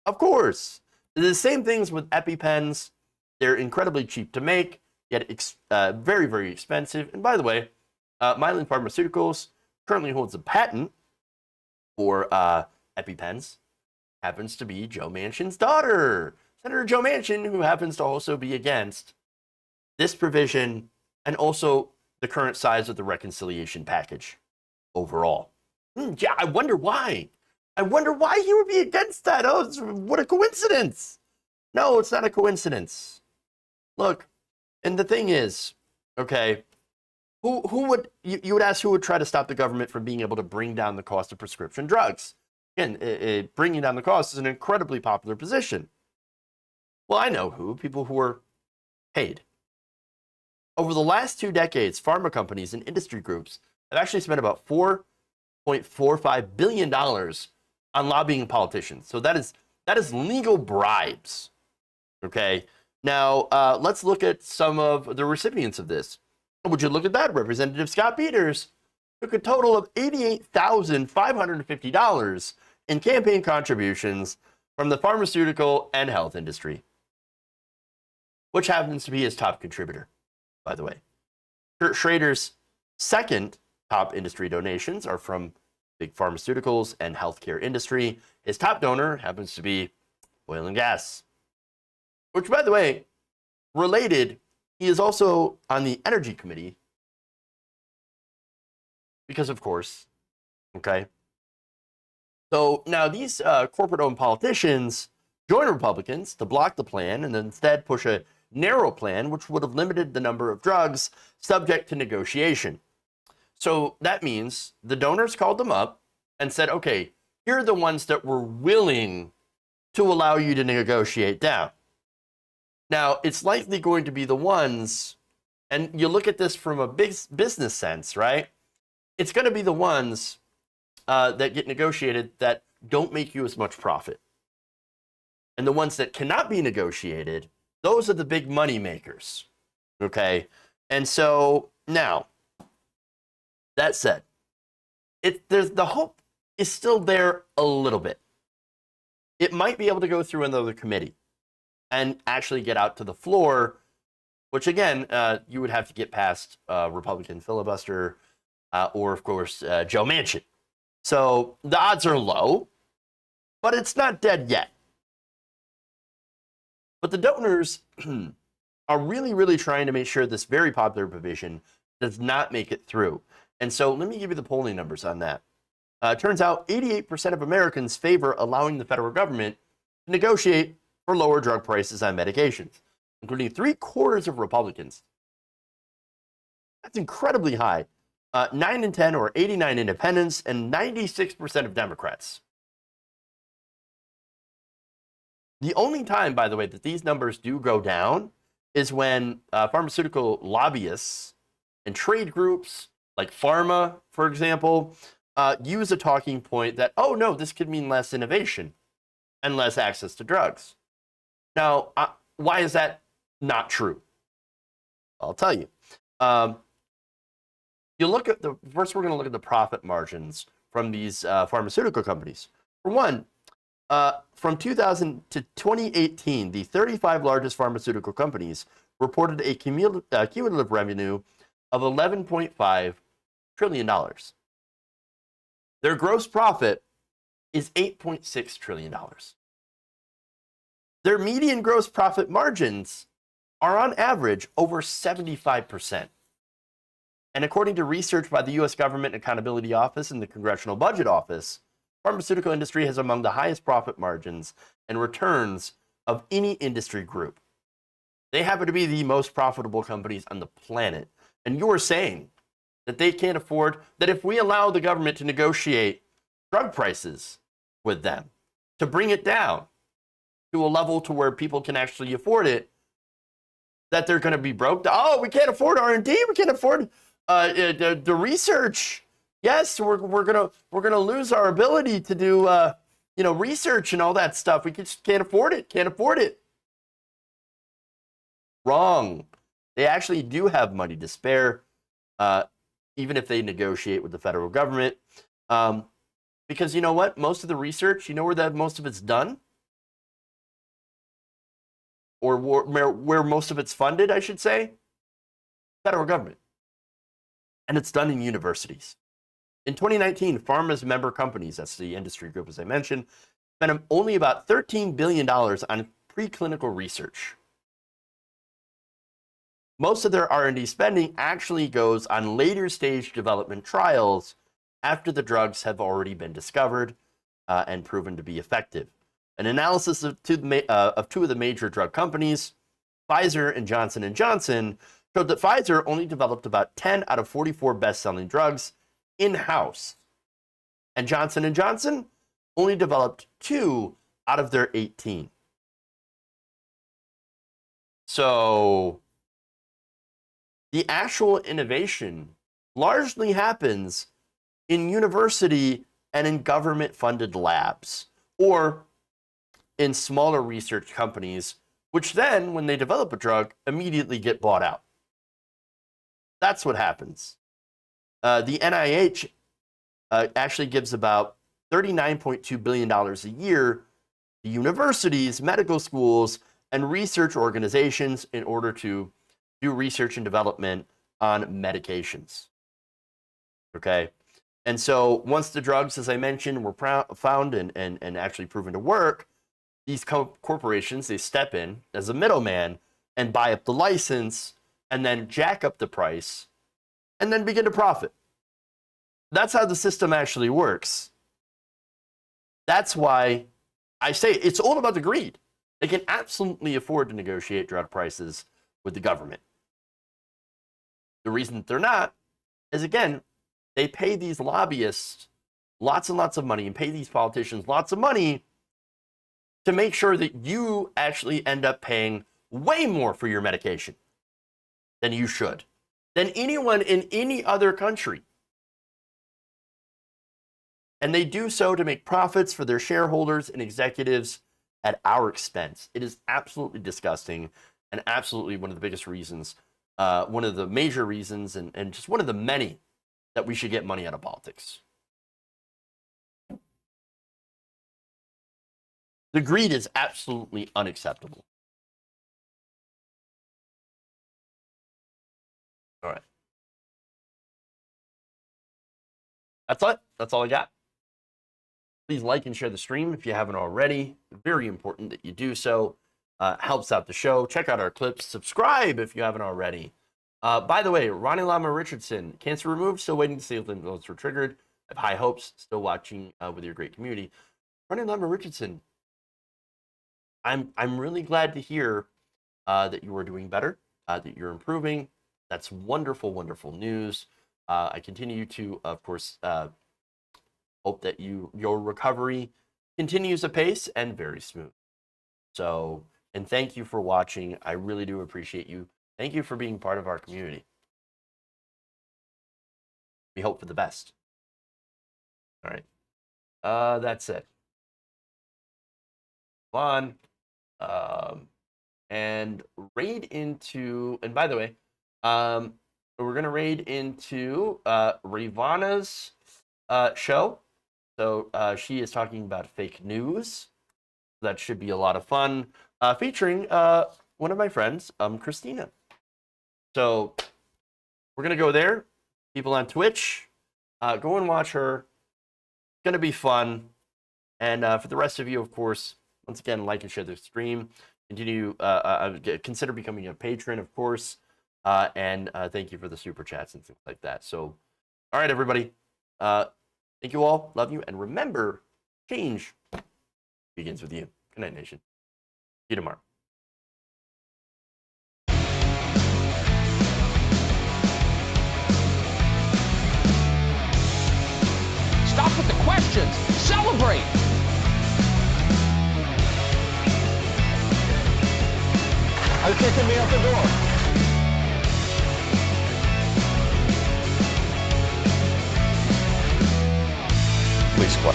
Of course. The same things with EpiPens. They're incredibly cheap to make, yet very, very expensive. And by the way, Mylan Pharmaceuticals currently holds a patent for EpiPens. Happens to be Joe Manchin's daughter, Senator Joe Manchin, who happens to also be against this provision and also the current size of the reconciliation package overall. Yeah, I wonder why. I wonder why he would be against that. Oh, what a coincidence. No, it's not a coincidence. Look, and the thing is, okay, who would, you would ask who would try to stop the government from being able to bring down the cost of prescription drugs? Again, bringing down the cost is an incredibly popular position. Well, I know who, people who are paid. Over the last 2 decades, pharma companies and industry groups have actually spent about $4.45 billion on lobbying politicians. So that is legal bribes. Okay. Now, let's look at some of the recipients of this. Would you look at that? Representative Scott Peters took a total of $88,550 in campaign contributions from the pharmaceutical and health industry, which happens to be his top contributor, by the way. Kurt Schrader's second top industry donations are from big pharmaceuticals and healthcare industry. His top donor happens to be oil and gas, which, by the way, related, he is also on the Energy Committee because, of course, okay? So now these corporate-owned politicians join Republicans to block the plan and instead push a narrow plan which would have limited the number of drugs subject to negotiation. So that means the donors called them up and said, okay, here are the ones that were willing to allow you to negotiate down. Now, it's likely going to be the ones, and you look at this from a big business sense, right? It's going to be the ones that get negotiated that don't make you as much profit. And the ones that cannot be negotiated, those are the big money makers, okay? And so now, That said, the hope is still there a little bit. It might be able to go through another committee and actually get out to the floor, which again, you would have to get past Republican filibuster or, of course, Joe Manchin. So the odds are low, but it's not dead yet. But the donors are really, really trying to make sure this very popular provision does not make it through. And so let me give you the polling numbers on that. It turns out 88% of Americans favor allowing the federal government to negotiate for lower drug prices on medications, including 3/4 of Republicans. That's incredibly high. 9 in 10 or 89 independents and 96% of Democrats. The only time, by the way, that these numbers do go down is when pharmaceutical lobbyists and trade groups like pharma, for example, use a talking point that, oh no, this could mean less innovation and less access to drugs. Now, why is that not true? I'll tell you. You look at first we're going to look at the profit margins from these pharmaceutical companies. For one, from 2000 to 2018, the 35 largest pharmaceutical companies reported a cumulative revenue of $11.5 trillion. Their gross profit is $8.6 trillion. Their median gross profit margins are on average over 75%. And according to research by the U.S. Government Accountability Office and the Congressional Budget Office, pharmaceutical industry has among the highest profit margins and returns of any industry group. They happen to be the most profitable companies on the planet. And you're saying that they can't afford, that if we allow the government to negotiate drug prices with them, to bring it down to a level to where people can actually afford it, that they're going to be broke? Oh, we can't afford R&D. We can't afford the research. Yes, we're gonna lose our ability to do research and all that stuff. We just can't afford it. Can't afford it. Wrong. They actually do have money to spare, even if they negotiate with the federal government. Because you know what? Most of the research, you know where most of it's done? Or where most of it's funded, I should say? Federal government. And it's done in universities. In 2019, pharma's member companies, that's the industry group as I mentioned, spent only about $13 billion on preclinical research. Most of their R&D spending actually goes on later stage development trials after the drugs have already been discovered and proven to be effective. An analysis of two of the major drug companies, Pfizer and Johnson & Johnson, showed that Pfizer only developed about 10 out of 44 best-selling drugs in-house. And Johnson & Johnson only developed 2 out of their 18. So the actual innovation largely happens in university and in government-funded labs, or in smaller research companies, which then, when they develop a drug, immediately get bought out. That's what happens. The NIH actually gives about $39.2 billion a year to universities, medical schools, and research organizations in order to do research and development on medications. Okay? And so once the drugs, as I mentioned, were found and actually proven to work, these corporations, they step in as a middleman and buy up the license and then jack up the price and then begin to profit. That's how the system actually works. That's why I say it's all about the greed. They can absolutely afford to negotiate drug prices with the government. The reason that they're not is, again, they pay these lobbyists lots and lots of money and pay these politicians lots of money to make sure that you actually end up paying way more for your medication than you should, than anyone in any other country. And they do so to make profits for their shareholders and executives at our expense. It is absolutely disgusting and absolutely one of the biggest reasons, one of the major reasons, and just one of the many that we should get money out of politics. The greed is absolutely unacceptable. All right. That's it. That's all I got. Please like and share the stream if you haven't already. Very important that you do so. Helps out the show. Check out our clips. Subscribe if you haven't already. By the way, Ronnie Lama Richardson, cancer removed, still waiting to see if lymph nodes were triggered. I have high hopes, still watching with your great community. Ronnie Lama Richardson, I'm really glad to hear that you are doing better, that you're improving. That's wonderful, wonderful news. I continue to, of course, hope that your recovery continues apace and very smooth. So, and thank you for watching. I really do appreciate you. Thank you for being part of our community. We hope for the best. All right. That's it. On. And raid into, and by the way, we're going to raid into Ravana's show. So she is talking about fake news. That should be a lot of fun, featuring one of my friends, Christina. So we're going to go there. People on Twitch, go and watch her. It's going to be fun. And for the rest of you, of course, once again, like and share the stream. Continue, consider becoming a patron, of course. And thank you for the super chats and things like that. So, all right, everybody. Thank you all. Love you. And remember, change begins with you. Good night, nation. See you tomorrow. Stop with the questions. Celebrate. Are you kicking me out the door? Please, what?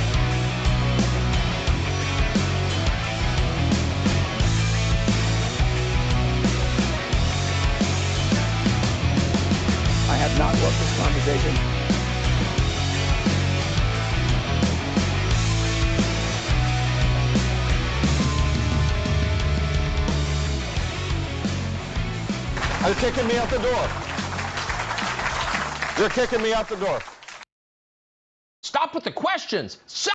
I have not loved this conversation. Are you kicking me out the door? You're kicking me out the door. Stop with the questions.